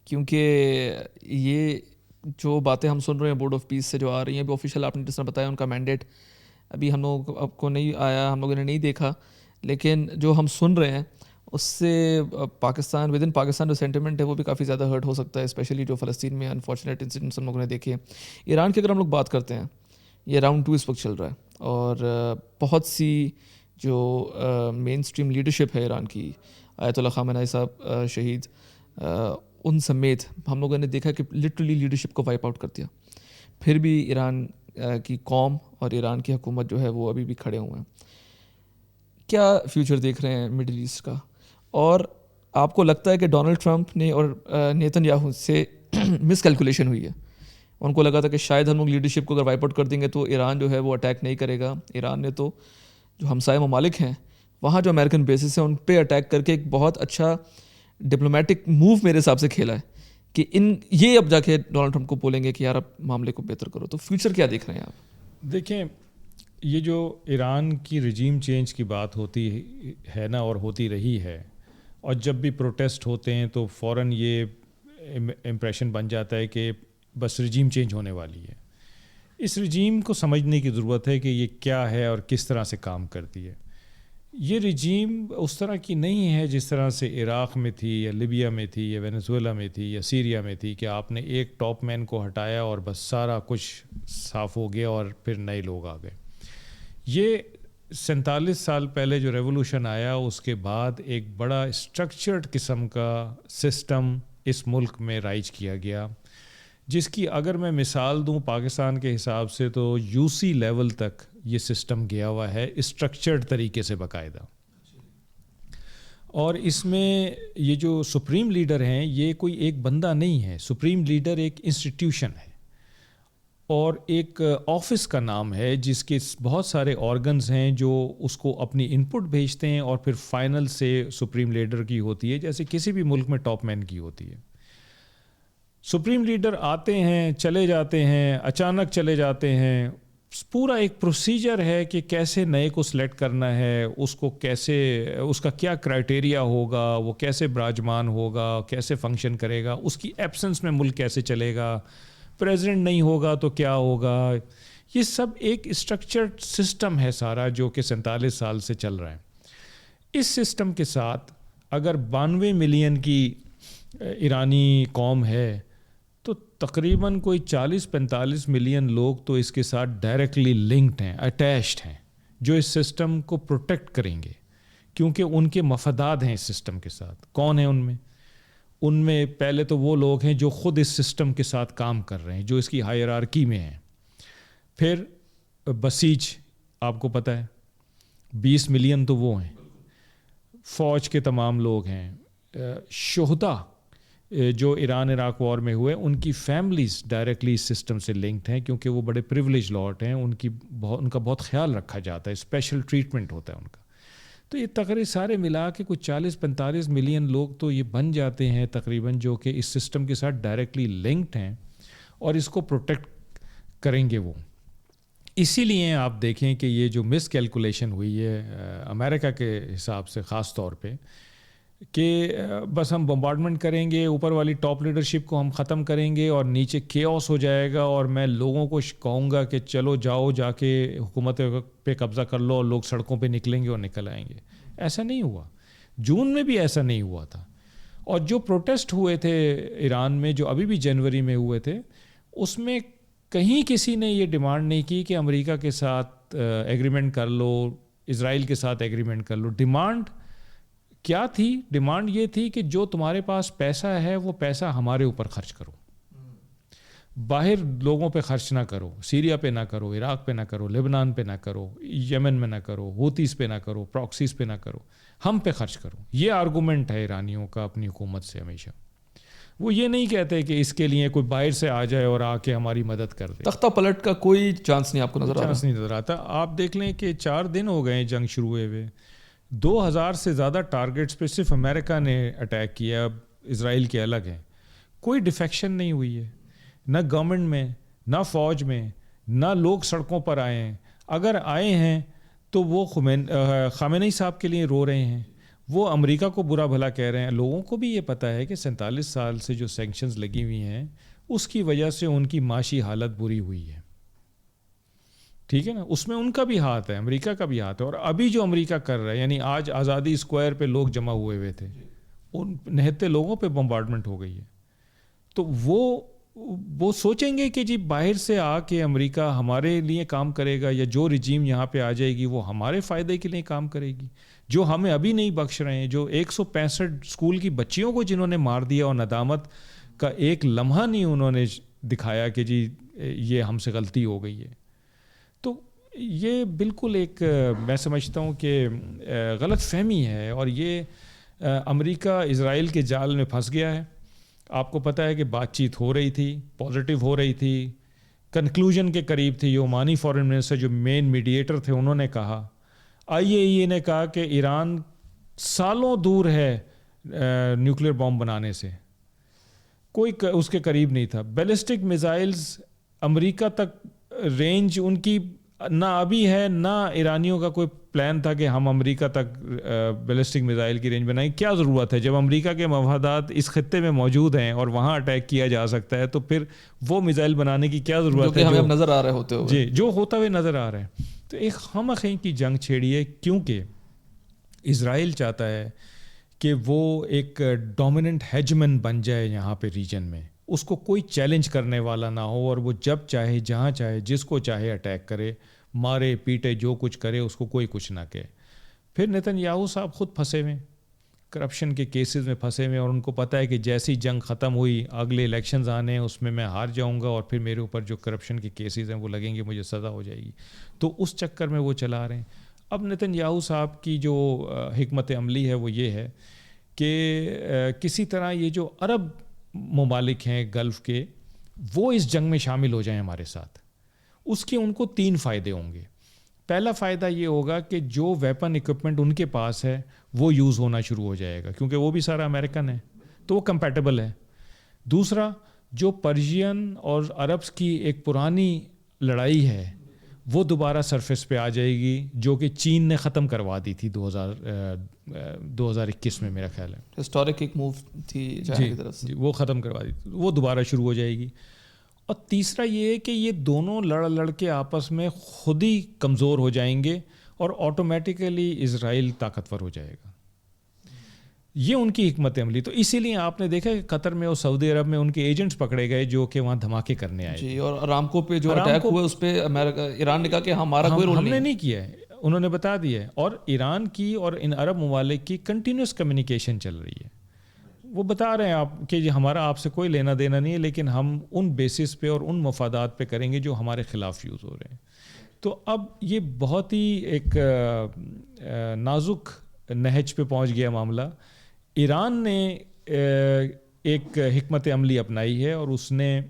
کیونکہ یہ جو باتیں ہم سن رہے ہیں بورڈ آف پیس سے جو آ رہی ہیں، ابھی آفیشیل آپ نے جس طرح بتایا ان کا مینڈیٹ ابھی ہم لوگوں کو نہیں آیا، ہم لوگوں نے نہیں دیکھا، لیکن جو ہم سن رہے ہیں اس سے پاکستان، ود ان پاکستان جو سینٹیمنٹ ہے وہ بھی کافی زیادہ ہرٹ ہو سکتا ہے، اسپیشلی جو فلسطین میں انفارچونیٹ انسیڈنٹس ہم لوگوں نے دیکھے. ایران کی اگر ہم لوگ بات کرتے ہیں، یہ راؤنڈ 2 اس وقت چل رہا ہے، اور بہت سی جو مین اسٹریم لیڈرشپ ہے ایران کی، آیت اللہ خامنہ ای صاحب شہید، ان سمیت ہم لوگوں نے دیکھا کہ لٹرلی لیڈرشپ کو وائپ آؤٹ کر دیا. پھر بھی ایران کی قوم اور ایران کی حکومت جو ہے وہ ابھی بھی کھڑے ہوئے ہیں. کیا فیوچر دیکھ رہے ہیں مڈل ایسٹ کا؟ اور آپ کو لگتا ہے کہ ڈونلڈ ٹرمپ نے اور نیتن یاہو سے مس کیلکولیشن ہوئی ہے؟ ان کو لگا تھا کہ شاید ہم لوگ لیڈرشپ کو اگر وائپ آؤٹ کر دیں گے تو ایران جو ہے وہ اٹیک نہیں کرے گا. ایران نے تو جو ہمسائے ممالک ہیں وہاں جو امریکن بیسز ہیں ان پہ اٹیک کر کے ایک بہت اچھا ڈپلومیٹک موو میرے حساب سے کھیلا ہے کہ یہ اب جا کے ڈونلڈ ٹرمپ کو بولیں گے کہ یار اب معاملے کو بہتر کرو. تو فیوچر کیا دیکھ رہے ہیں آپ؟ دیکھیں، یہ جو ایران کی رجیم چینج کی بات ہوتی ہے نا، اور ہوتی رہی ہے، اور جب بھی پروٹیسٹ ہوتے ہیں تو فوراً یہ امپریشن بن جاتا ہے کہ بس رجیم چینج ہونے والی ہے. اس رجیم کو سمجھنے کی ضرورت ہے کہ یہ کیا ہے اور کس طرح سے کام کرتی ہے. یہ رجیم اس طرح کی نہیں ہے جس طرح سے عراق میں تھی یا لیبیا میں تھی یا وینزویلا میں تھی یا سیریا میں تھی، کہ آپ نے ایک ٹاپ مین کو ہٹایا اور بس سارا کچھ صاف ہو گیا اور پھر نئے لوگ آ گئے. یہ 47 سال پہلے جو ریولوشن آیا اس کے بعد ایک بڑا اسٹرکچرڈ قسم کا سسٹم اس ملک میں رائج کیا گیا، جس کی اگر میں مثال دوں پاکستان کے حساب سے تو یو سی لیول تک یہ سسٹم گیا ہوا ہے اسٹرکچرڈ طریقے سے باقاعدہ. اور اس میں یہ جو سپریم لیڈر ہیں یہ کوئی ایک بندہ نہیں ہے، سپریم لیڈر ایک انسٹیٹیوشن ہے اور ایک آفس کا نام ہے جس کے بہت سارے آرگنز ہیں جو اس کو اپنی ان پٹ بھیجتے ہیں اور پھر فائنل سے سپریم لیڈر کی ہوتی ہے، جیسے کسی بھی ملک میں ٹاپ مین کی ہوتی ہے. سپریم لیڈر آتے ہیں، چلے جاتے ہیں، اچانک چلے جاتے ہیں. پورا ایک پروسیجر ہے کہ کیسے نئے کو سلیکٹ کرنا ہے، اس کو کیسے، اس کا کیا کرائٹیریا ہوگا، وہ کیسے براجمان ہوگا، کیسے فنکشن کرے گا، اس کی ایبسنس میں ملک کیسے چلے گا، پریزیڈنٹ نہیں ہوگا تو کیا ہوگا. یہ سب ایک اسٹرکچرڈ سسٹم ہے سارا جو کہ 47 سال سے چل رہا ہے. اس سسٹم کے ساتھ اگر 92 ملین کی ایرانی قوم ہے تو تقریباً کوئی 40-45 ملین لوگ تو اس کے ساتھ ڈائریکٹلی لنکڈ ہیں، اٹیچڈ ہیں، جو اس سسٹم کو پروٹیکٹ کریں گے کیونکہ ان کے مفادات ہیں اس سسٹم کے ساتھ. کون ہیں ان میں پہلے تو وہ لوگ ہیں جو خود اس سسٹم کے ساتھ کام کر رہے ہیں، جو اس کی ہائرارکی میں ہیں. پھر بسیج، آپ کو پتہ ہے 20 ملین تو وہ ہیں، فوج کے تمام لوگ ہیں، شہداء جو ایران عراق وار میں ہوئے ان کی فیملیز ڈائریکٹلی اس سسٹم سے لنکڈ ہیں کیونکہ وہ بڑے پریولیج لاٹ ہیں, ان کا بہت خیال رکھا جاتا ہے, اسپیشل ٹریٹمنٹ ہوتا ہے ان کا. تو یہ تقریباً سارے ملا کے کچھ 40-45 ملین لوگ تو یہ بن جاتے ہیں تقریباً, جو کہ اس سسٹم کے ساتھ ڈائریکٹلی لنکڈ ہیں اور اس کو پروٹیکٹ کریں گے وہ. اسی لیے آپ دیکھیں کہ یہ جو مس کیلکولیشن ہوئی ہے امریکہ کے حساب سے خاص طور پہ, کہ بس ہم بمبارڈمنٹ کریں گے, اوپر والی ٹاپ لیڈرشپ کو ہم ختم کریں گے اور نیچے کیوس ہو جائے گا, اور میں لوگوں کو کہوں گا کہ چلو جاؤ جا کے حکومت پہ قبضہ کر لو, اور لوگ سڑکوں پہ نکلیں گے اور نکل آئیں گے. ایسا نہیں ہوا. جون میں بھی ایسا نہیں ہوا تھا. اور جو پروٹیسٹ ہوئے تھے ایران میں, جو ابھی بھی جنوری میں ہوئے تھے, اس میں کہیں کسی نے یہ ڈیمانڈ نہیں کی کہ امریکہ کے ساتھ ایگریمنٹ کر لو, اسرائیل کے ساتھ ایگریمنٹ کر لو. ڈیمانڈ کیا تھی؟ ڈیمانڈ یہ تھی کہ جو تمہارے پاس پیسہ ہے وہ پیسہ ہمارے اوپر خرچ کرو, باہر لوگوں پہ خرچ نہ کرو, سیریا پہ نہ کرو, عراق پہ نہ کرو, لبنان پہ نہ کرو, یمن میں نہ کرو, ہوتیز پہ نہ کرو, پراکسیز پہ نہ کرو, ہم پہ خرچ کرو. یہ آرگومنٹ ہے ایرانیوں کا اپنی حکومت سے ہمیشہ. وہ یہ نہیں کہتے کہ اس کے لیے کوئی باہر سے آ جائے اور آ کے ہماری مدد کر دے. تختہ پلٹ کا کوئی چانس نہیں آپ کو نظر آ رہا؟ چانس نہیں نظر آتا. آپ دیکھ لیں کہ 4 دن ہو گئے جنگ شروع ہوئے ہوئے, 2000 سے زیادہ ٹارگٹس پہ صرف امریکہ نے اٹیک کیا, اب اسرائیل کے الگ ہیں. کوئی ڈیفیکشن نہیں ہوئی ہے, نہ گورنمنٹ میں, نہ فوج میں, نہ لوگ سڑکوں پر آئے ہیں. اگر آئے ہیں تو وہ خامنئی صاحب کے لیے رو رہے ہیں, وہ امریکہ کو برا بھلا کہہ رہے ہیں. لوگوں کو بھی یہ پتہ ہے کہ 47 سال سے جو سینکشنز لگی ہوئی ہیں اس کی وجہ سے ان کی معاشی حالت بری ہوئی ہے. ٹھیک ہے نا, اس میں ان کا بھی ہاتھ ہے, امریکہ کا بھی ہاتھ ہے. اور ابھی جو امریکہ کر رہا ہے, یعنی آج آزادی اسکوائر پہ لوگ جمع ہوئے ہوئے تھے, ان نہتے لوگوں پہ بمبارڈمنٹ ہو گئی ہے. تو وہ سوچیں گے کہ جی باہر سے آ کے امریکہ ہمارے لیے کام کرے گا, یا جو رجیم یہاں پہ آ جائے گی وہ ہمارے فائدے کے لیے کام کرے گی, جو ہمیں ابھی نہیں بخش رہے ہیں. جو 165 اسکول کی بچیوں کو جنہوں نے مار دیا اور ندامت کا ایک لمحہ نہیں انہوں نے دکھایا کہ جی یہ ہم سے غلطی ہو گئی ہے. تو یہ بالکل ایک میں سمجھتا ہوں کہ غلط فہمی ہے, اور یہ امریکہ اسرائیل کے جال میں پھنس گیا ہے. آپ کو پتہ ہے کہ بات چیت ہو رہی تھی, پازیٹیو ہو رہی تھی, کنکلوژن کے قریب تھی. جو عمانی فارن منسٹر جو مین میڈیٹر تھے انہوں نے کہا, IAEA نے کہا کہ ایران سالوں دور ہے نیوکلیر بام بنانے سے, کوئی اس کے قریب نہیں تھا. بیلسٹک میزائلز امریکہ تک رینج ان کی نہ ابھی ہے, نہ ایرانیوں کا کوئی پلان تھا کہ ہم امریکہ تک بیلسٹک میزائل کی رینج بنائیں. کیا ضرورت ہے جب امریکہ کے مفادات اس خطے میں موجود ہیں اور وہاں اٹیک کیا جا سکتا ہے, تو پھر وہ میزائل بنانے کی کیا ضرورت ہے, جو ہمیں نظر آ رہے ہوتے ہوئے. جی, جو ہوتا ہوئے نظر آ رہے ہیں. تو ایک خواہ مخواہ کی جنگ چھیڑی ہے, کیونکہ اسرائیل چاہتا ہے کہ وہ ایک ڈومیننٹ ہیجمن بن جائے یہاں پہ ریجن میں, اس کو کوئی چیلنج کرنے والا نہ ہو, اور وہ جب چاہے جہاں چاہے جس کو چاہے اٹیک کرے, مارے پیٹے, جو کچھ کرے, اس کو کوئی کچھ نہ کہے. پھر نیتن یاہو صاحب خود پھنسے ہوئے, کرپشن کے کیسز میں پھنسے ہوئے, اور ان کو پتہ ہے کہ جیسی جنگ ختم ہوئی اگلے الیکشنز آنے ہیں اس میں میں ہار جاؤں گا, اور پھر میرے اوپر جو کرپشن کے کیسز ہیں وہ لگیں گے, مجھے سزا ہو جائے گی. تو اس چکر میں وہ چلا رہے ہیں. اب نیتن یاہو صاحب کی جو حکمت عملی ہے وہ یہ ہے کہ کسی طرح یہ جو عرب ممالک ہیں گلف کے, وہ اس جنگ میں شامل ہو جائیں ہمارے ساتھ. اس کے ان کو 3 فائدے ہوں گے. پہلا فائدہ یہ ہوگا کہ جو ویپن اکوپمنٹ ان کے پاس ہے وہ یوز ہونا شروع ہو جائے گا, کیونکہ وہ بھی سارا امریکن ہے تو وہ کمپیٹیبل ہے. دوسرا, جو پرشین اور عربس کی ایک پرانی لڑائی ہے وہ دوبارہ سرفیس پہ آ جائے گی, جو کہ چین نے ختم کروا دی تھی 2021 میں, میرا خیال ہے ہسٹورک ایک موو تھی جہاں کی طرف سے, جی وہ ختم کروا دی, وہ دوبارہ شروع ہو جائے گی. اور تیسرا یہ ہے کہ یہ دونوں لڑ کے آپس میں خود ہی کمزور ہو جائیں گے, اور آٹومیٹیکلی اسرائیل طاقتور ہو جائے گا. یہ ان کی حکمت عملی. تو اسی لیے آپ نے دیکھا کہ قطر میں اور سعودی عرب میں ان کے ایجنٹس پکڑے گئے جو کہ وہاں دھماکے کرنے آئے. جی, اور ارامکو پہ جو اٹیک ہوا اس پہ ایران نے کہا کہ ہمارا کوئی رول نہیں, ہم نے نہیں کیا ہے, انہوں نے بتا دیا ہے. اور ایران کی اور ان عرب ممالک کی کنٹینیوس کمیونیکیشن چل رہی ہے. وہ بتا رہے ہیں آپ کہ ہمارا آپ سے کوئی لینا دینا نہیں ہے, لیکن ہم ان بیسس پہ اور ان مفادات پہ کریں گے جو ہمارے خلاف یوز ہو رہے ہیں. تو اب یہ بہت ہی ایک نازک نہج پہ پہنچ گیا معاملہ. ایران نے ایک حکمت عملی اپنائی ہے اور اس نے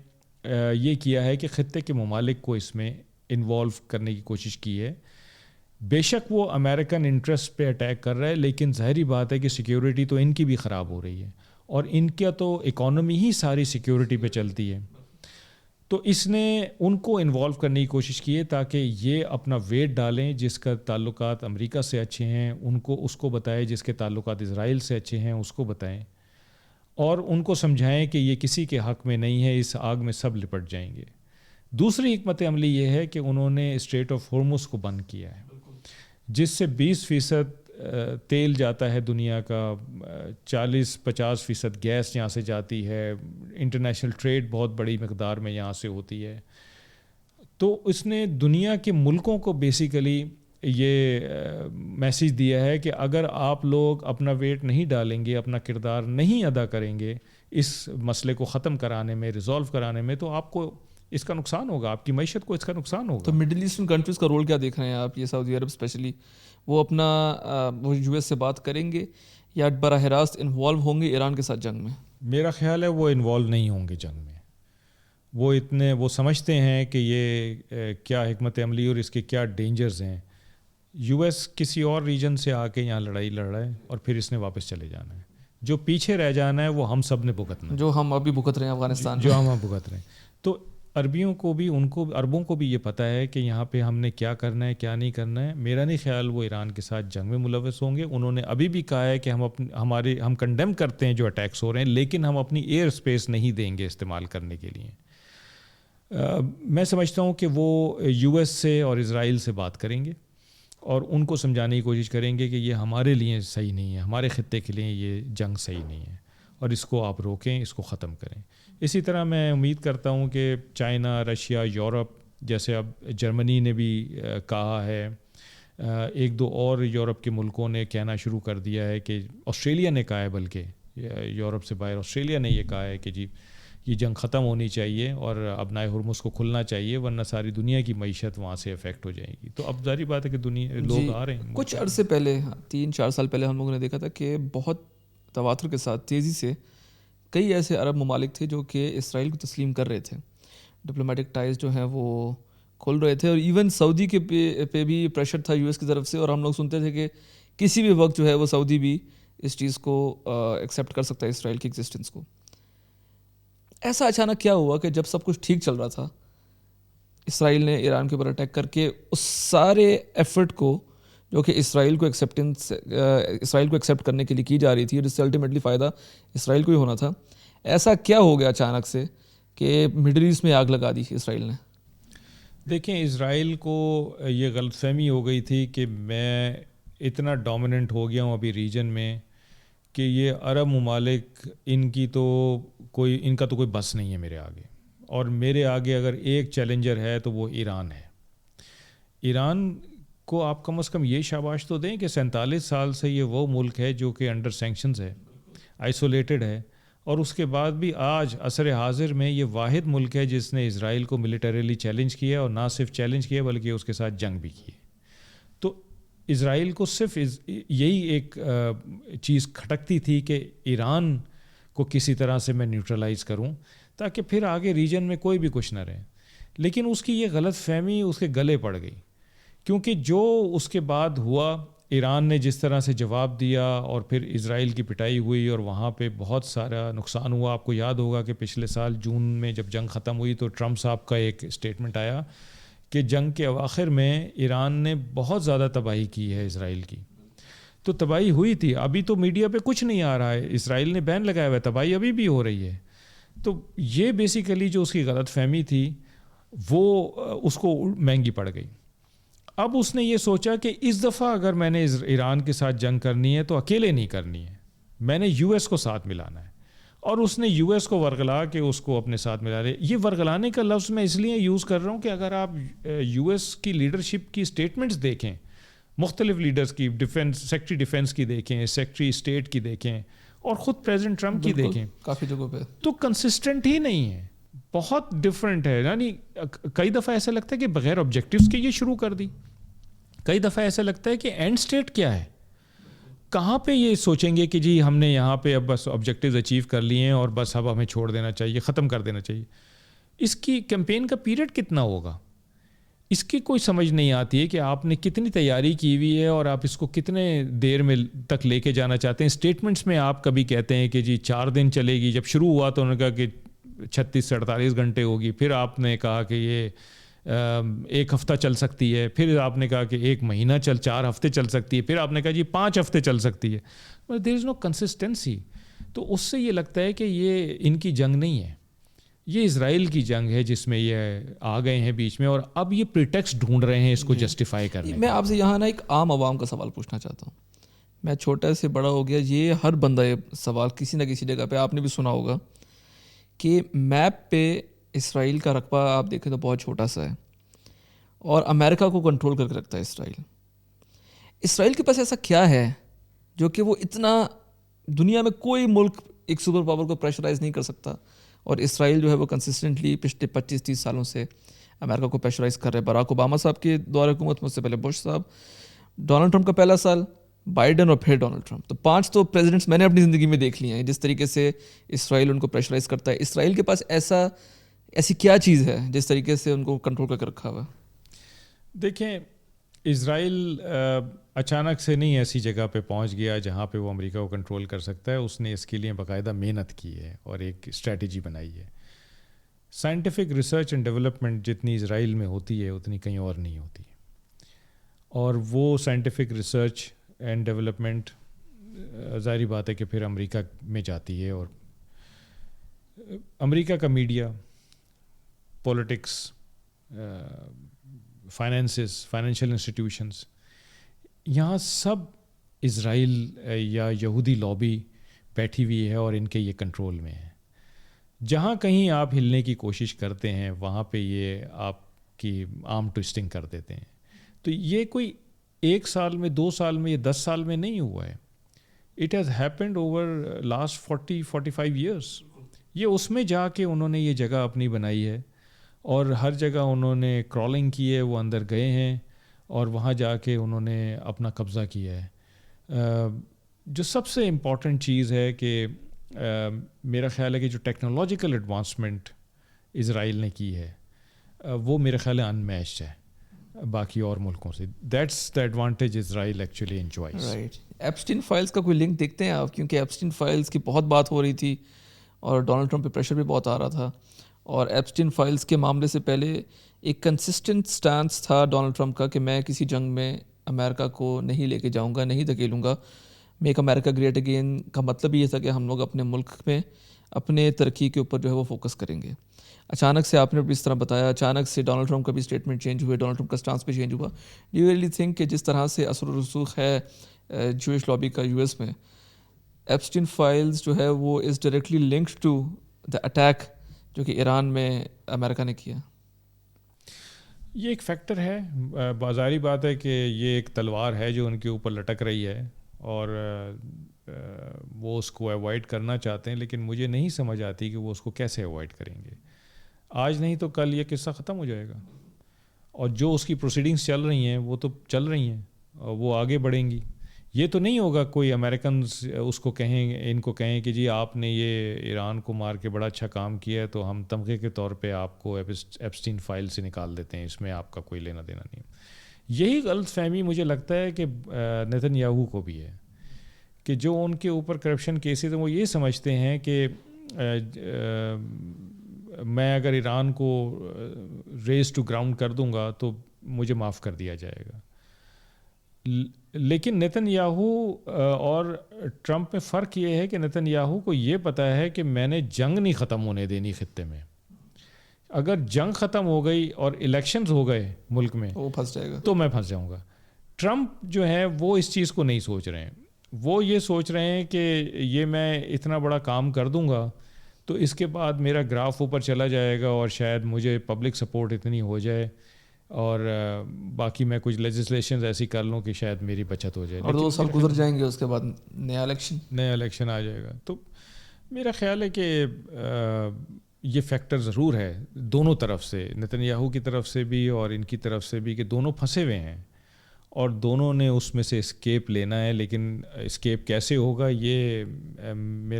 یہ کیا ہے کہ خطے کے ممالک کو اس میں انوالو کرنے کی کوشش کی ہے. بے شک وہ امریکن انٹرسٹ پہ اٹیک کر رہا ہے، لیکن ظاہری بات ہے کہ سیکیورٹی تو ان کی بھی خراب ہو رہی ہے اور ان کا تو اکانومی ہی ساری سیکیورٹی پہ چلتی ہے. تو اس نے ان کو انوالو کرنے کی کوشش کی ہے تاکہ یہ اپنا ویٹ ڈالیں. جس کا تعلقات امریکہ سے اچھے ہیں ان کو اس کو بتائیں، جس کے تعلقات اسرائیل سے اچھے ہیں اس کو بتائیں، اور ان کو سمجھائیں کہ یہ کسی کے حق میں نہیں ہے، اس آگ میں سب لپٹ جائیں گے. دوسری حکمت عملی یہ ہے کہ انہوں نے اسٹریٹ آف ہورمز کو بند کیا ہے، جس سے 20% تیل جاتا ہے دنیا کا، 40-50% گیس یہاں سے جاتی ہے، انٹرنیشنل ٹریڈ بہت بڑی مقدار میں یہاں سے ہوتی ہے. تو اس نے دنیا کے ملکوں کو بیسیکلی یہ میسیج دیا ہے کہ اگر آپ لوگ اپنا ویٹ نہیں ڈالیں گے، اپنا کردار نہیں ادا کریں گے اس مسئلے کو ختم کرانے میں، ریزالو کرانے میں، تو آپ کو اس کا نقصان ہوگا، آپ کی معیشت کو اس کا نقصان ہوگا. تو مڈل ایسٹرن کنٹریز کا رول کیا دیکھ رہے ہیں آپ؟ یہ سعودی عرب اسپیشلی وہ اپنا وہ یو ایس سے بات کریں گے یا براہ راست انوالو ہوں گے ایران کے ساتھ جنگ میں؟ میرا خیال ہے وہ انوالو نہیں ہوں گے جنگ میں. وہ سمجھتے ہیں کہ یہ کیا حکمت عملی اور اس کے کیا ڈینجرز ہیں. یو ایس کسی اور ریجن سے آ کے یہاں لڑائی لڑ رہا ہے اور پھر اس نے واپس چلے جانا ہے. جو پیچھے رہ جانا ہے وہ ہم سب نے بھگتنا ہے، جو ہم ابھی بھگت رہے ہیں افغانستان میں، جو ہم بھگت رہے ہیں. تو عربوں کو بھی یہ پتہ ہے کہ یہاں پہ ہم نے کیا کرنا ہے کیا نہیں کرنا ہے. میرا نہیں خیال وہ ایران کے ساتھ جنگ میں ملوث ہوں گے. انہوں نے ابھی بھی کہا ہے کہ ہم کنڈیم کرتے ہیں جو اٹیکس ہو رہے ہیں، لیکن ہم اپنی ایئر اسپیس نہیں دیں گے استعمال کرنے کے لیے. میں سمجھتا ہوں کہ وہ یو ایس سے اور اسرائیل سے بات کریں گے اور ان کو سمجھانے کی کوشش کریں گے کہ یہ ہمارے لیے صحیح نہیں ہے، ہمارے خطے کے لیے یہ جنگ صحیح نہیں ہے اور اس کو آپ روکیں، اس کو ختم کریں. اسی طرح میں امید کرتا ہوں کہ چائنا، رشیا، یورپ، جیسے اب جرمنی نے بھی کہا ہے، 1-2 اور یورپ کے ملکوں نے کہنا شروع کر دیا ہے کہ آسٹریلیا نے کہا ہے، بلکہ یورپ سے باہر آسٹریلیا نے یہ کہا ہے کہ جی یہ جنگ ختم ہونی چاہیے اور ابنائے ہرمز کو کھلنا چاہیے، ورنہ ساری دنیا کی معیشت وہاں سے افیکٹ ہو جائے گی. تو اب ظاہری بات ہے کہ لوگ آ رہے ہیں. کچھ عرصے پہلے 3-4 سال پہلے ہم لوگوں نے دیکھا تھا کہ بہت تواتر کے ساتھ تیزی سے کئی ایسے عرب ممالک تھے جو کہ اسرائیل کو تسلیم کر رہے تھے، ڈپلومیٹک ٹائز جو ہیں وہ کھول رہے تھے، اور ایون سعودی کے پہ بھی پریشر تھا یو ایس کی طرف سے، اور ہم لوگ سنتے تھے کہ کسی بھی وقت جو ہے وہ سعودی بھی اس چیز کو ایکسیپٹ کر سکتا ہے، اسرائیل کی ایگزسٹنس کو. ایسا اچانک کیا ہوا کہ جب سب کچھ ٹھیک چل رہا تھا، اسرائیل نے ایران کے اوپر اٹیک کر کے اس سارے ایفرٹ کو جو کہ اسرائیل کو ایکسیپٹ کرنے کے لیے کی جا رہی تھی، جس سے الٹیمیٹلی فائدہ اسرائیل کو ہی ہونا تھا، ایسا کیا ہو گیا اچانک سے کہ مڈل ایسٹ میں آگ لگا دی اسرائیل نے؟ دیکھیں، اسرائیل کو یہ غلط فہمی ہو گئی تھی کہ میں اتنا ڈومیننٹ ہو گیا ہوں ابھی ریجن میں کہ یہ عرب ممالک ان کا تو کوئی بس نہیں ہے میرے آگے، اور میرے آگے اگر ایک چیلنجر ہے تو وہ ایران ہے. ایران کو آپ کم از کم یہ شاباش تو دیں کہ 47 سال سے یہ وہ ملک ہے جو کہ انڈر سینکشنز ہے، آئسولیٹڈ ہے، اور اس کے بعد بھی آج عصر حاضر میں یہ واحد ملک ہے جس نے اسرائیل کو ملیٹریلی چیلنج کیا، اور نہ صرف چیلنج کیا بلکہ اس کے ساتھ جنگ بھی کی. تو اسرائیل کو صرف یہی ایک چیز کھٹکتی تھی کہ ایران کو کسی طرح سے میں نیوٹرلائز کروں تاکہ پھر آگے ریجن میں کوئی بھی کچھ نہ رہے. لیکن اس کی یہ غلط فہمی اس کے گلے پڑ گئی، کیونکہ جو اس کے بعد ہوا، ایران نے جس طرح سے جواب دیا اور پھر اسرائیل کی پٹائی ہوئی اور وہاں پہ بہت سارا نقصان ہوا. آپ کو یاد ہوگا کہ پچھلے سال جون میں جب جنگ ختم ہوئی تو ٹرمپ صاحب کا ایک اسٹیٹمنٹ آیا کہ جنگ کے اواخر میں ایران نے بہت زیادہ تباہی کی ہے اسرائیل کی. تو تباہی ہوئی تھی، ابھی تو میڈیا پہ کچھ نہیں آ رہا ہے، اسرائیل نے بین لگایا ہوا ہے، تباہی ابھی بھی ہو رہی ہے. تو یہ بیسیکلی جو اس کی غلط فہمی تھی وہ اس کو مہنگی پڑ گئی. اب اس نے یہ سوچا کہ اس دفعہ اگر میں نے ایران کے ساتھ جنگ کرنی ہے تو اکیلے نہیں کرنی ہے، میں نے یو ایس کو ساتھ ملانا ہے. اور اس نے یو ایس کو ورغلا کے اس کو اپنے ساتھ ملا لے. یہ ورغلانے کا لفظ میں اس لیے یوز کر رہا ہوں کہ اگر آپ یو ایس کی لیڈرشپ کی اسٹیٹمنٹس دیکھیں، مختلف لیڈرز کی، سیکرٹری ڈیفنس کی دیکھیں، سیکرٹری اسٹیٹ کی دیکھیں، اور خود پریزیڈنٹ ٹرمپ کی دیکھیں، کافی جگہوں پہ تو کنسسٹنٹ ہی نہیں ہے، بہت ڈفرینٹ ہے. یعنی کئی دفعہ ایسا لگتا ہے کہ بغیر آبجیکٹیوز کے یہ شروع کر دی، کئی دفعہ ایسا لگتا ہے کہ اینڈ اسٹیٹ کیا ہے. کہاں پہ یہ سوچیں گے کہ جی ہم نے یہاں پہ اب بس آبجیکٹیوز اچیو کر لیے ہیں اور بس اب ہمیں چھوڑ دینا چاہیے, ختم کر دینا چاہیے. اس کی کیمپین کا پیریڈ کتنا ہوگا, اس کی کوئی سمجھ نہیں آتی ہے کہ آپ نے کتنی تیاری کی ہوئی ہے اور آپ اس کو کتنے دیر میں تک لے کے جانا چاہتے ہیں. اسٹیٹمنٹس میں آپ کبھی کہتے ہیں کہ جی 4 دن چلے گی, جب شروع ہوا تو انہوں نے کہا کہ 36 سے 48 گھنٹے ہوگی, پھر آپ نے کہا کہ یہ 1 ہفتہ چل سکتی ہے, پھر آپ نے کہا کہ 1 مہینہ 4 ہفتے چل سکتی ہے, پھر آپ نے کہا جی 5 ہفتے چل سکتی ہے. دیر از نو کنسسٹنسی. تو اس سے یہ لگتا ہے کہ یہ ان کی جنگ نہیں ہے, یہ اسرائیل کی جنگ ہے جس میں یہ آ گئے ہیں بیچ میں, اور اب یہ پریٹیکسٹ ڈھونڈ رہے ہیں اس کو جسٹیفائی کرنے. میں آپ سے یہاں نا ایک عام عوام کا سوال پوچھنا چاہتا ہوں. میں چھوٹا سے بڑا ہو گیا, یہ ہر بندہ یہ سوال کسی نہ کسی جگہ پہ آپ نے بھی سنا ہوگا کہ میپ پہ اسرائیل کا رقبہ آپ دیکھیں تو بہت چھوٹا سا ہے اور امریکہ کو کنٹرول کر کے رکھتا ہے اسرائیل. اسرائیل کے پاس ایسا کیا ہے جو کہ وہ اتنا, دنیا میں کوئی ملک ایک سپر پاور کو پریشرائز نہیں کر سکتا, اور اسرائیل جو ہے وہ کنسسٹنٹلی پچھلے 25-30 سالوں سے امریکہ کو پریشرائز کر رہے ہیں. براک اوباما صاحب کے دور حکومت, مجھ سے پہلے بش صاحب, ڈونلڈ ٹرمپ کا پہلا سال, بائیڈن, اور پھر ڈونلڈ ٹرمپ. تو 5 تو پریزیڈنٹس میں نے اپنی زندگی میں دیکھ لیے ہیں جس طریقے سے اسرائیل ان کو پریشرائز کرتا ہے. اسرائیل کے پاس ایسی کیا چیز ہے جس طریقے سے ان کو کنٹرول کر کے رکھا ہوا ہے؟ دیکھیں, اسرائیل اچانک سے نہیں ایسی جگہ پہ پہنچ گیا جہاں پہ وہ امریکہ کو کنٹرول کر سکتا ہے. اس نے اس کے لیے باقاعدہ محنت کی ہے اور ایک اسٹریٹجی بنائی ہے. سائنٹیفک ریسرچ اینڈ ڈیولپمنٹ جتنی اسرائیل میں ہوتی ہے اتنی کہیں اور نہیں ہوتی, اور وہ سائنٹیفک ریسرچ اینڈ ڈیولپمنٹ ظاہری بات ہے کہ پھر امریکہ میں جاتی ہے, اور امریکہ کا میڈیا, پولیٹکس, فائنینشیل انسٹیٹیوشنز, یہاں سب اسرائیل یا یہودی لابی بیٹھی ہوئی ہے اور ان کے یہ کنٹرول میں ہے. جہاں کہیں آپ ہلنے کی کوشش کرتے ہیں وہاں پہ یہ آپ کی آرم ٹوئسٹنگ کر دیتے ہیں. تو یہ کوئی 1 سال میں, 2 سال میں, یا 10 سال میں نہیں ہوا ہے. It has happened over last 40-45 years. یہ اس میں جا کے انہوں نے یہ جگہ اپنی بنائی ہے, اور ہر جگہ انہوں نے کرالنگ کی ہے, وہ اندر گئے ہیں اور وہاں جا کے انہوں نے اپنا قبضہ کیا ہے. جو سب سے امپورٹنٹ چیز ہے کہ میرا خیال ہے کہ جو ٹیکنالوجیکل ایڈوانسمنٹ اسرائیل نے کی ہے وہ میرا خیال ہے ان میچڈ ہے باقی اور ملکوں سے. That's the advantage Israel actually enjoys. Right. Epstein files کا کوئی لنک دیکھتے ہیں آپ؟ کیونکہ ایپسٹین فائلز کی بہت بات ہو رہی تھی اور ڈونلڈ ٹرمپ پہ پریشر بھی بہت آ رہا تھا, اور ایپسٹین فائلز کے معاملے سے پہلے ایک کنسسٹنٹ سٹانس تھا ڈونلڈ ٹرمپ کا کہ میں کسی جنگ میں امریکہ کو نہیں لے کے جاؤں گا, نہیں دھکیلوں گا. میک امریکہ گریٹ اگین کا مطلب یہ تھا کہ ہم لوگ اپنے ملک میں اپنے ترقی کے اوپر جو ہے وہ فوکس کریں گے. اچانک سے آپ نے بھی اس طرح بتایا, اچانک سے ڈونلڈ ٹرمپ کا بھی اسٹیٹمنٹ چینج ہوئے, ڈونلڈ ٹرمپ کا اسٹانس بھی چینج ہوا. ڈو یو ریئلی تھنک کہ جس طرح سے اثر و رسوخ ہے جوئش لابی کا یو ایس میں, ایپسٹین فائلز جو ہے وہ is directly linked to the attack جو کہ ایران میں امریکہ نے کیا؟ یہ ایک فیکٹر ہے. بازاری بات ہے کہ یہ ایک تلوار ہے جو ان کے اوپر لٹک رہی ہے, اور وہ اس کو ایوائڈ کرنا چاہتے ہیں, لیکن مجھے نہیں سمجھ آتی کہ وہ اس کو کیسے ایوائڈ کریں گے. آج نہیں تو کل یہ قصہ ختم ہو جائے گا, اور جو اس کی پروسیڈنگز چل رہی ہیں وہ تو چل رہی ہیں, اور وہ آگے بڑھیں گی. یہ تو نہیں ہوگا کوئی امریکنز اس کو کہیں, ان کو کہیں کہ جی آپ نے یہ ایران کو مار کے بڑا اچھا کام کیا ہے تو ہم تمغے کے طور پہ آپ کو ایپسٹین فائل سے نکال دیتے ہیں, اس میں آپ کا کوئی لینا دینا نہیں. یہی غلط فہمی مجھے لگتا ہے کہ نیتن یاہو کو بھی ہے, کہ جو ان کے اوپر کرپشن کیسز ہیں وہ یہ سمجھتے ہیں کہ میں اگر ایران کو ریز ٹو گراؤنڈ کر دوں گا تو مجھے معاف کر دیا جائے گا. لیکن نیتن یاہو اور ٹرمپ میں فرق یہ ہے کہ نیتن یاہو کو یہ پتہ ہے کہ میں نے جنگ نہیں ختم ہونے دینی خطے میں. اگر جنگ ختم ہو گئی اور الیکشنز ہو گئے ملک میں وہ پھنس جائے گا, تو میں پھنس جاؤں گا. ٹرمپ جو ہے وہ اس چیز کو نہیں سوچ رہے ہیں. وہ یہ سوچ رہے ہیں کہ یہ میں اتنا بڑا کام کر دوں گا تو اس کے بعد میرا گراف اوپر چلا جائے گا, اور شاید مجھے پبلک سپورٹ اتنی ہو جائے, اور باقی میں کچھ لیجسلیشنز ایسی کر لوں کہ شاید میری بچت ہو جائے. اور 2 سال گزر جائیں گے, اس کے بعد نیا الیکشن آ جائے گا. تو میرا خیال ہے کہ یہ فیکٹر ضرور ہے دونوں طرف سے, نیتن یاہو کی طرف سے بھی اور ان کی طرف سے بھی, کہ دونوں پھنسے ہوئے ہیں, اور دونوں نے اس میں سے اسکیپ لینا ہے، لیکن اسکیپ کیسے ہوگا یہ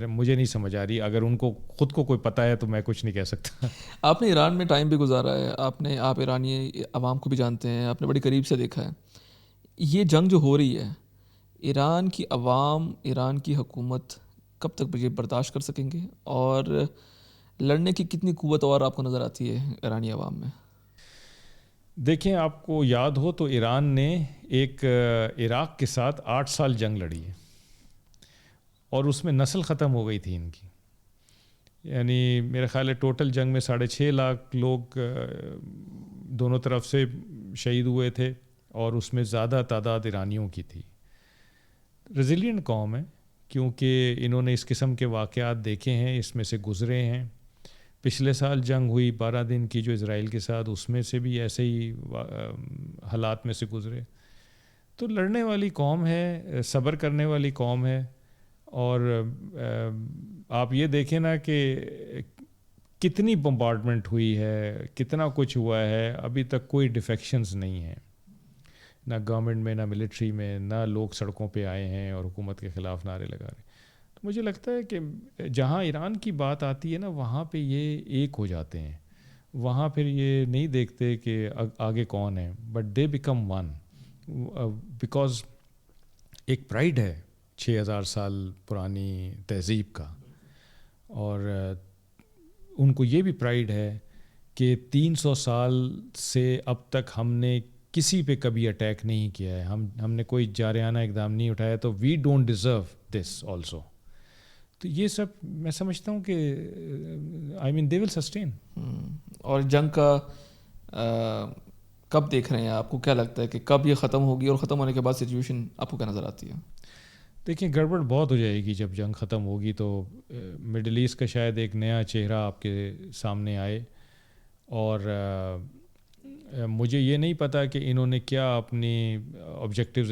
مجھے نہیں سمجھ آ رہی. اگر ان کو خود کو کوئی پتہ ہے تو میں کچھ نہیں کہہ سکتا. آپ نے ایران میں ٹائم بھی گزارا ہے، آپ ایرانی عوام کو بھی جانتے ہیں، آپ نے بڑی قریب سے دیکھا ہے. یہ جنگ جو ہو رہی ہے، ایران کی عوام، ایران کی حکومت کب تک یہ برداشت کر سکیں گے، اور لڑنے کی کتنی قوت اور آپ کو نظر آتی ہے ایرانی عوام میں؟ دیکھیں، آپ کو یاد ہو تو ایران نے ایک عراق کے ساتھ 8 سال جنگ لڑی ہے، اور اس میں نسل ختم ہو گئی تھی ان کی. یعنی میرا خیال ہے ٹوٹل جنگ میں 6.5 لاکھ لوگ دونوں طرف سے شہید ہوئے تھے، اور اس میں زیادہ تعداد ایرانیوں کی تھی. ریزیلینٹ قوم ہے، کیونکہ انہوں نے اس قسم کے واقعات دیکھے ہیں، اس میں سے گزرے ہیں. پچھلے سال جنگ ہوئی 12 دن کی جو اسرائیل کے ساتھ، اس میں سے بھی ایسے ہی حالات میں سے گزرے. تو لڑنے والی قوم ہے، صبر کرنے والی قوم ہے. اور آپ یہ دیکھیں نا کہ کتنی بمبارڈمنٹ ہوئی ہے، کتنا کچھ ہوا ہے، ابھی تک کوئی ڈیفیکشنز نہیں ہیں، نہ گورنمنٹ میں، نہ ملٹری میں، نہ لوگ سڑکوں پہ آئے ہیں اور حکومت کے خلاف نعرے لگا رہے. تو مجھے لگتا ہے کہ جہاں ایران کی بات آتی ہے نا، وہاں پہ یہ ایک ہو جاتے ہیں. وہاں پھر یہ نہیں دیکھتے کہ آگے کون ہے، but they become one, because ایک پرائڈ ہے 6000 سال پرانی تہذیب کا. اور ان کو یہ بھی پرائڈ ہے کہ 300 سال سے اب تک ہم نے کسی پہ کبھی اٹیک نہیں کیا ہے، ہم نے کوئی جارحانہ اقدام نہیں اٹھایا، تو we don't deserve this also. تو یہ سب میں سمجھتا ہوں کہ آئی مین دے ول سسٹین. اور جنگ کا کب دیکھ رہے ہیں آپ؟ کو کیا لگتا ہے کہ کب یہ ختم ہوگی، اور ختم ہونے کے بعد سچویشن آپ کو کیا نظر آتی ہے؟ دیکھیں، گڑبڑ بہت ہو جائے گی جب جنگ ختم ہوگی. تو مڈل ایسٹ کا شاید ایک نیا چہرہ آپ کے سامنے آئے. اور مجھے یہ نہیں پتا کہ انہوں نے کیا اپنی آبجیکٹیوز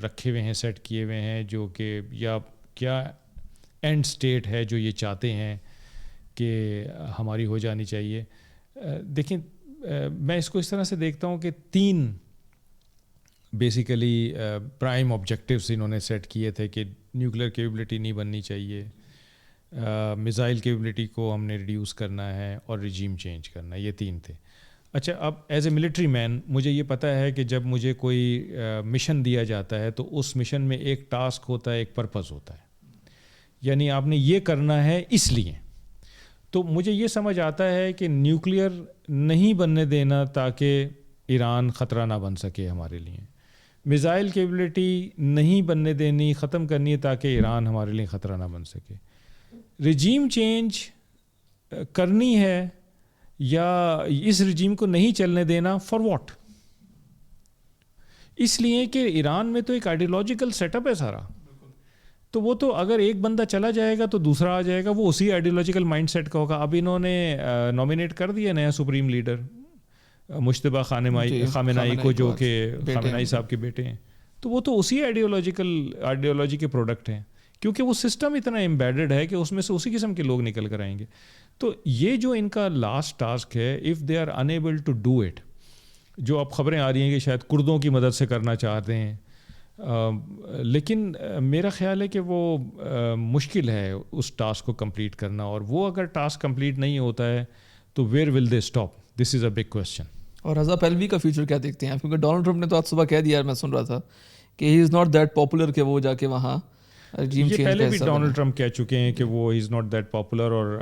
رکھے ہوئے ہیں، سیٹ کیے ہوئے ہیں، جو کہ یا کیا اینڈ سٹیٹ ہے جو یہ چاہتے ہیں کہ ہماری ہو جانی چاہیے. دیکھیں، میں اس کو اس طرح سے دیکھتا ہوں کہ 3 بیسیکلی پرائم آبجیکٹیوز انہوں نے سیٹ کیے تھے کہ نیوکلیر کیپیبلٹی نہیں بننی چاہیے، میزائل کیپیبلٹی کو ہم نے ریڈیوس کرنا ہے، اور ریجیم چینج کرنا ہے. یہ 3 تھے. اچھا، اب ایز اے ملٹری مین مجھے یہ پتہ ہے کہ جب مجھے کوئی مشن دیا جاتا ہے تو اس مشن میں ایک ٹاسک ہوتا ہے، ایک پرپز ہوتا ہے. یعنی آپ نے یہ کرنا ہے اس لیے. تو مجھے یہ سمجھ آتا ہے کہ نیوکلیئر نہیں بننے دینا تاکہ ایران خطرہ نہ بن سکے ہمارے لیے، میزائل کیپیبلٹی نہیں بننے دینی، ختم کرنی ہے تاکہ ایران ہمارے لیے خطرہ نہ بن سکے، رجیم چینج کرنی ہے یا اس رجیم کو نہیں چلنے دینا. For what? اس لیے کہ ایران میں تو ایک آئیڈیولوجیکل سیٹ اپ ہے سارا. تو وہ تو اگر ایک بندہ چلا جائے گا تو دوسرا آ جائے گا، وہ اسی آئیڈیولوجیکل مائنڈ سیٹ کا ہوگا. اب انہوں نے نامینیٹ کر دیا نیا سپریم لیڈر مجتبیٰ خامنائی کو، جو کہ خامنائی صاحب کے بیٹے ہیں. تو وہ تو اسی آئیڈیالوجی کے پروڈکٹ ہیں، کیونکہ وہ سسٹم اتنا امبیڈڈ ہے کہ اس میں سے اسی قسم کے لوگ نکل کر آئیں گے. تو یہ جو ان کا لاسٹ ٹاسک ہے، if they are unable to do it, جو اب خبریں آ رہی ہیں کہ شاید کردوں کی مدد سے کرنا چاہتے ہیں، لیکن میرا خیال ہے کہ وہ مشکل ہے اس ٹاسک کو کمپلیٹ کرنا. اور وہ اگر ٹاسک کمپلیٹ نہیں ہوتا ہے تو where will they stop? This is a big question. اور رضا پہلوی کا فیوچر کیا دیکھتے ہیں آپ؟ کیونکہ ڈونلڈ ٹرمپ نے تو آج صبح کہہ دیا، میں سن رہا تھا کہ ہی از ناٹ دیٹ پاپولر کہ وہ جا کے وہاں رجیم چینج. یہ پہلے بھی ڈونلڈ ٹرمپ کہہ چکے ہیں کہ وہ از ناٹ دیٹ پاپولر، اور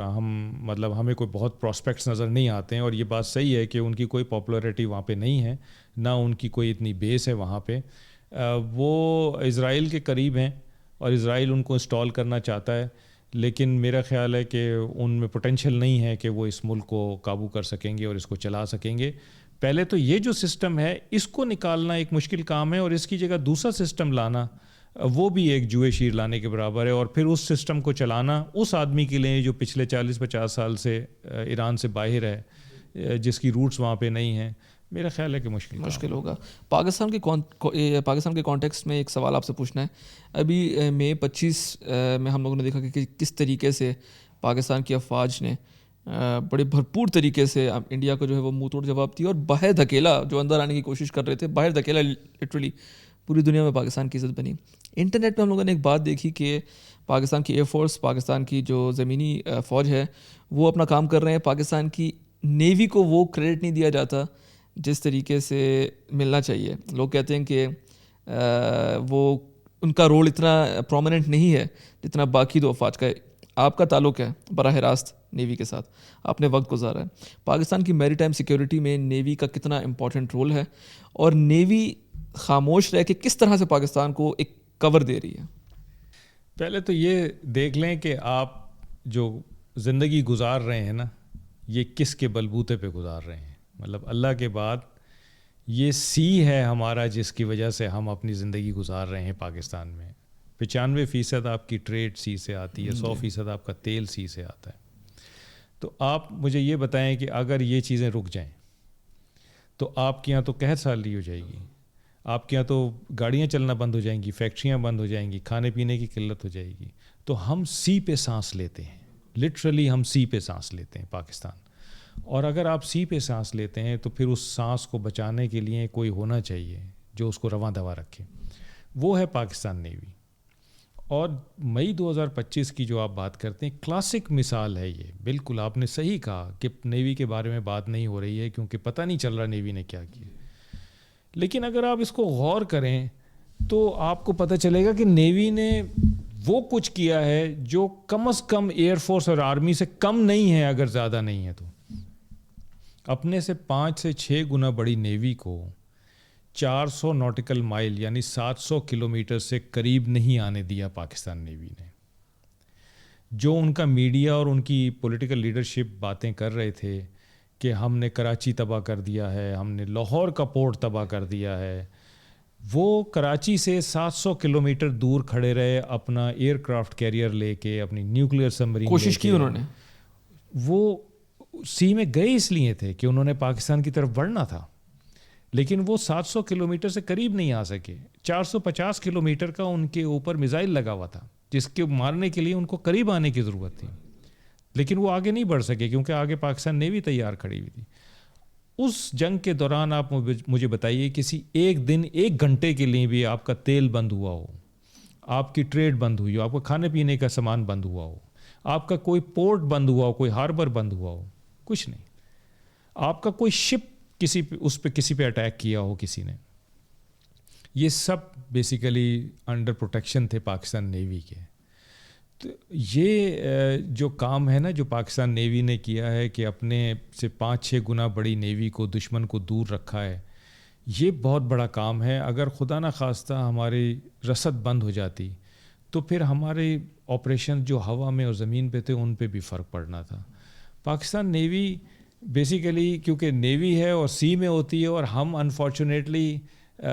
ہمیں کوئی بہت پراسپیکٹس نظر نہیں آتے ہیں. اور یہ بات صحیح ہے کہ ان کی کوئی پاپولیرٹی وہاں پہ نہیں ہے، نہ ان کی کوئی اتنی بیس ہے وہاں پہ. وہ اسرائیل کے قریب ہیں اور اسرائیل ان کو انسٹال کرنا چاہتا ہے، لیکن میرا خیال ہے کہ ان میں پوٹینشیل نہیں ہے کہ وہ اس ملک کو قابو کر سکیں گے اور اس کو چلا سکیں گے. پہلے تو یہ جو سسٹم ہے اس کو نکالنا ایک مشکل کام ہے، اور اس کی جگہ دوسرا سسٹم لانا وہ بھی ایک جوئے شیر لانے کے برابر ہے. اور پھر اس سسٹم کو چلانا اس آدمی کے لیے جو پچھلے 40-50 سال سے ایران سے باہر ہے، جس کی روٹس وہاں پہ نہیں ہیں، میرا خیال ہے کہ مشکل ہوگا. پاکستان کے کانٹیکسٹ میں ایک سوال آپ سے پوچھنا ہے. ابھی مئی 25 میں ہم لوگوں نے دیکھا کہ کس طریقے سے پاکستان کی افواج نے بڑے بھرپور طریقے سے انڈیا کو جو ہے وہ منہ توڑ جواب دیا، اور باہر دھکیلا جو اندر آنے کی کوشش کر رہے تھے، باہر دھکیلا لٹرلی پوری دنیا میں پاکستان کی عزت بنی. انٹرنیٹ پہ ہم لوگوں نے ایک بات دیکھی کہ پاکستان کی ایئر فورس، پاکستان کی جو زمینی فوج ہے وہ اپنا کام کر رہے ہیں. پاکستان کی نیوی کو وہ کریڈٹ نہیں دیا جاتا جس طریقے سے ملنا چاہیے. لوگ کہتے ہیں کہ وہ ان کا رول اتنا پرومیننٹ نہیں ہے جتنا باقی دو افواج کا ہے. آپ کا تعلق ہے براہ راست نیوی کے ساتھ، آپ نے وقت گزارا ہے. پاکستان کی میری ٹائم سیکیورٹی میں نیوی کا کتنا امپورٹنٹ رول ہے، اور نیوی خاموش رہ کے کس طرح سے پاکستان کو ایک کور دے رہی ہے؟ پہلے تو یہ دیکھ لیں کہ آپ جو زندگی گزار رہے ہیں نا، یہ کس کے بلبوتے پہ گزار رہے ہیں. مطلب اللہ کے بعد یہ سی ہے ہمارا جس کی وجہ سے ہم اپنی زندگی گزار رہے ہیں پاکستان میں. 95% آپ کی ٹریڈ سی سے آتی ہے، 100% آپ کا تیل سی سے آتا ہے. تو آپ مجھے یہ بتائیں کہ اگر یہ چیزیں رک جائیں تو آپ کے یہاں تو قحط سالی ہو جائے گی، آپ کے یہاں تو گاڑیاں چلنا بند ہو جائیں گی، فیکٹریاں بند ہو جائیں گی، کھانے پینے کی قلت ہو جائے گی. تو ہم سی پہ سانس لیتے ہیں، لٹرلی ہم سی پہ سانس لیتے ہیں پاکستان. اور اگر آپ سی پہ سانس لیتے ہیں تو پھر اس سانس کو بچانے کے لیے کوئی ہونا چاہیے جو اس کو رواں دوا رکھے. وہ ہے پاکستان نیوی. اور مئی 2025 کی جو آپ بات کرتے ہیں، کلاسک مثال ہے یہ. بالکل آپ نے صحیح کہا کہ نیوی کے بارے میں بات نہیں ہو رہی ہے کیونکہ پتہ نہیں چل رہا نیوی نے کیا کیا. لیکن اگر آپ اس کو غور کریں تو آپ کو پتہ چلے گا کہ نیوی نے وہ کچھ کیا ہے جو کم از کم ایئر فورس اور آرمی سے کم نہیں ہے، اگر زیادہ نہیں ہے تو. اپنے سے 5 سے 6 گنا بڑی نیوی کو 400 ناٹیکل مائل یعنی 700 کلومیٹر سے قریب نہیں آنے دیا پاکستان نیوی نے. جو ان کا میڈیا اور ان کی پولیٹیکل لیڈرشپ باتیں کر رہے تھے کہ ہم نے کراچی تباہ کر دیا ہے، ہم نے لاہور کا پورٹ تباہ کر دیا ہے، وہ کراچی سے 700 کلومیٹر دور کھڑے رہے اپنا ایئر کرافٹ کیریئر لے کے، اپنی نیوکلیئر سبمرین کوشش کی انہوں نے. وہ سی میں گئے اس لیے تھے کہ انہوں نے پاکستان کی طرف بڑھنا تھا، لیکن وہ 700 کلومیٹر سے قریب نہیں آ سکے. 450 کلومیٹر کا ان کے اوپر میزائل لگا ہوا تھا جس کے مارنے کے لیے ان کو قریب آنے کی ضرورت تھی، لیکن وہ آگے نہیں بڑھ سکے کیونکہ آگے پاکستان نیوی تیار کھڑی ہوئی تھی. اس جنگ کے دوران آپ مجھے بتائیے کسی ایک دن 1 گھنٹے کے لیے بھی آپ کا تیل بند ہوا ہو، آپ کی ٹریڈ بند ہوئی ہو، آپ کا کھانے پینے کا سامان بند ہوا ہو، آپ کا کوئی پورٹ بند ہوا ہو، کوئی ہاربر بند ہوا ہو؟ کچھ نہیں. آپ کا کوئی شپ کسی پہ اٹیک کیا ہو کسی نے؟ یہ سب بیسیکلی انڈر پروٹیکشن تھے پاکستان نیوی کے. تو یہ جو کام ہے نا جو پاکستان نیوی نے کیا ہے کہ اپنے سے 5-6 گنا بڑی نیوی کو، دشمن کو دور رکھا ہے، یہ بہت بڑا کام ہے. اگر خدا نہ خواستہ ہماری رسد بند ہو جاتی تو پھر ہمارے آپریشن جو ہوا میں اور زمین پہ تھے ان پہ بھی فرق پڑنا تھا. پاکستان نیوی بیسیکلی کیونکہ نیوی ہے اور سی میں ہوتی ہے، اور ہم انفارچونیٹلی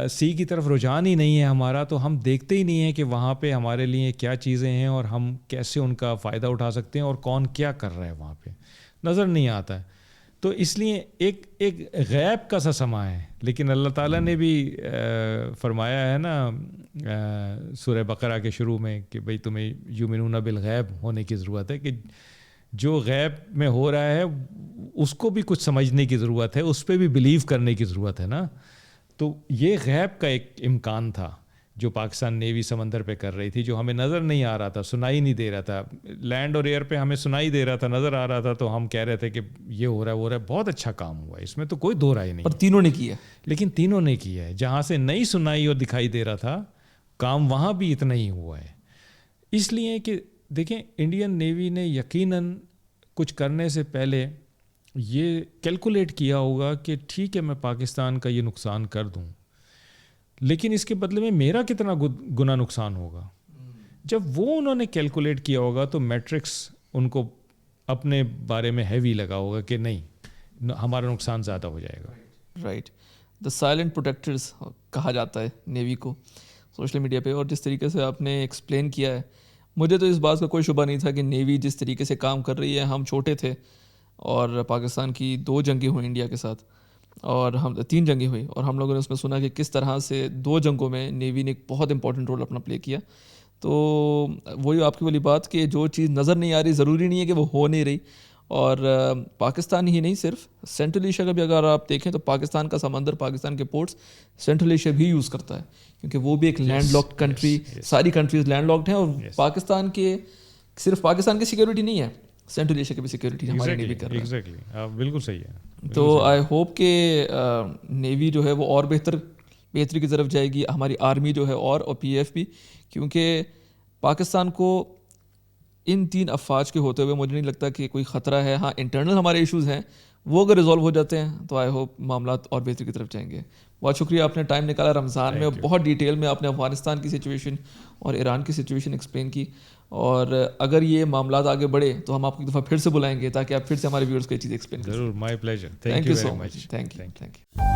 سی کی طرف رجحان ہی نہیں ہے ہمارا، تو ہم دیکھتے ہی نہیں ہیں کہ وہاں پہ ہمارے لیے کیا چیزیں ہیں اور ہم کیسے ان کا فائدہ اٹھا سکتے ہیں اور کون کیا کر رہا ہے وہاں پہ نظر نہیں آتا ہے. تو اس لیے ایک غیب کا سا سما ہے. لیکن اللہ تعالیٰ نے بھی فرمایا ہے نا سورہ بقرہ کے شروع میں کہ بھئی تمہیں یؤمنون بالغیب ہونے کی ضرورت ہے، کہ جو غیب میں ہو رہا ہے اس کو بھی کچھ سمجھنے کی ضرورت ہے، اس پہ بھی بلیو کرنے کی ضرورت ہے نا. تو یہ غیب کا ایک امکان تھا جو پاکستان نیوی سمندر پہ کر رہی تھی، جو ہمیں نظر نہیں آ رہا تھا، سنائی نہیں دے رہا تھا. لینڈ اور ایئر پہ ہمیں سنائی دے رہا تھا، نظر آ رہا تھا، تو ہم کہہ رہے تھے کہ یہ ہو رہا ہے وہ ہو رہا ہے. بہت اچھا کام ہوا ہے، اس میں تو کوئی دو رائے نہیں. پر تینوں نے کیا، لیکن تینوں نے کیا ہے. جہاں سے نہیں سنائی اور دکھائی دے رہا تھا کام وہاں بھی اتنا ہی ہوا ہے. اس لیے کہ دیکھیں انڈین نیوی نے یقیناً کچھ کرنے سے پہلے یہ کیلکولیٹ کیا ہوگا کہ ٹھیک ہے میں پاکستان کا یہ نقصان کر دوں، لیکن اس کے بدلے میں میرا کتنا گنا نقصان ہوگا. جب وہ انہوں نے کیلکولیٹ کیا ہوگا تو میٹرکس ان کو اپنے بارے میں ہیوی لگا ہوگا کہ نہیں ہمارا نقصان زیادہ ہو جائے گا. رائٹ. دا سائلنٹ پروٹیکٹرز کہا جاتا ہے نیوی کو سوشل میڈیا پہ. اور جس طریقے سے آپ نے ایکسپلین کیا ہے، مجھے تو اس بات کا کوئی شبہ نہیں تھا کہ نیوی جس طریقے سے کام کر رہی ہے. ہم چھوٹے تھے اور پاکستان کی 2 جنگیں ہوئیں انڈیا کے ساتھ، اور ہم 3 جنگیں ہوئی، اور ہم لوگوں نے اس میں سنا کہ کس طرح سے 2 جنگوں میں نیوی نے ایک بہت امپورٹنٹ رول اپنا پلے کیا. تو وہی آپ کی والی بات کہ جو چیز نظر نہیں آ رہی ضروری نہیں ہے کہ وہ ہو نہیں رہی. اور پاکستان ہی نہیں صرف سینٹرل ایشیا کا بھی اگر آپ دیکھیں تو پاکستان کا سمندر, پاکستان کے پورٹس سینٹرل ایشیا بھی یوز کرتا ہے, کیونکہ وہ بھی ایک لینڈ لاکڈ کنٹری, ساری کنٹریز لینڈ لاکڈ ہیں, اور پاکستان کے صرف پاکستان کی سیکیورٹی نہیں ہے, سینٹرل ایشیا کی بھی سیکیورٹی ہماری نیوی کر رہی ہے. بالکل صحیح ہے. تو آئی ہوپ کہ نیوی جو ہے وہ اور بہتری کی طرف جائے گی, ہماری آرمی جو ہے اور پی ایف بھی, کیونکہ پاکستان کو ان 3 افواج کے ہوتے ہوئے مجھے نہیں لگتا کہ کوئی خطرہ ہے. ہاں انٹرنل ہمارے ایشوز ہیں, وہ اگر ریزالو ہو جاتے ہیں تو آئی ہوپ معاملات اور بہتری کی طرف جائیں گے. بہت شکریہ, آپ نے ٹائم نکالا رمضان میں, بہت ڈیٹیل میں آپ نے افغانستان کی سچویشن اور ایران کی سچویشن ایکسپلین کی, اور اگر یہ معاملات آگے بڑھے تو ہم آپ کو ایک دفعہ پھر سے بلائیں گے تاکہ آپ پھر سے ہمارے ویورز کو یہ چیز ایکسپلین کریں. ضرور, my pleasure. Thank you so much. Thank you.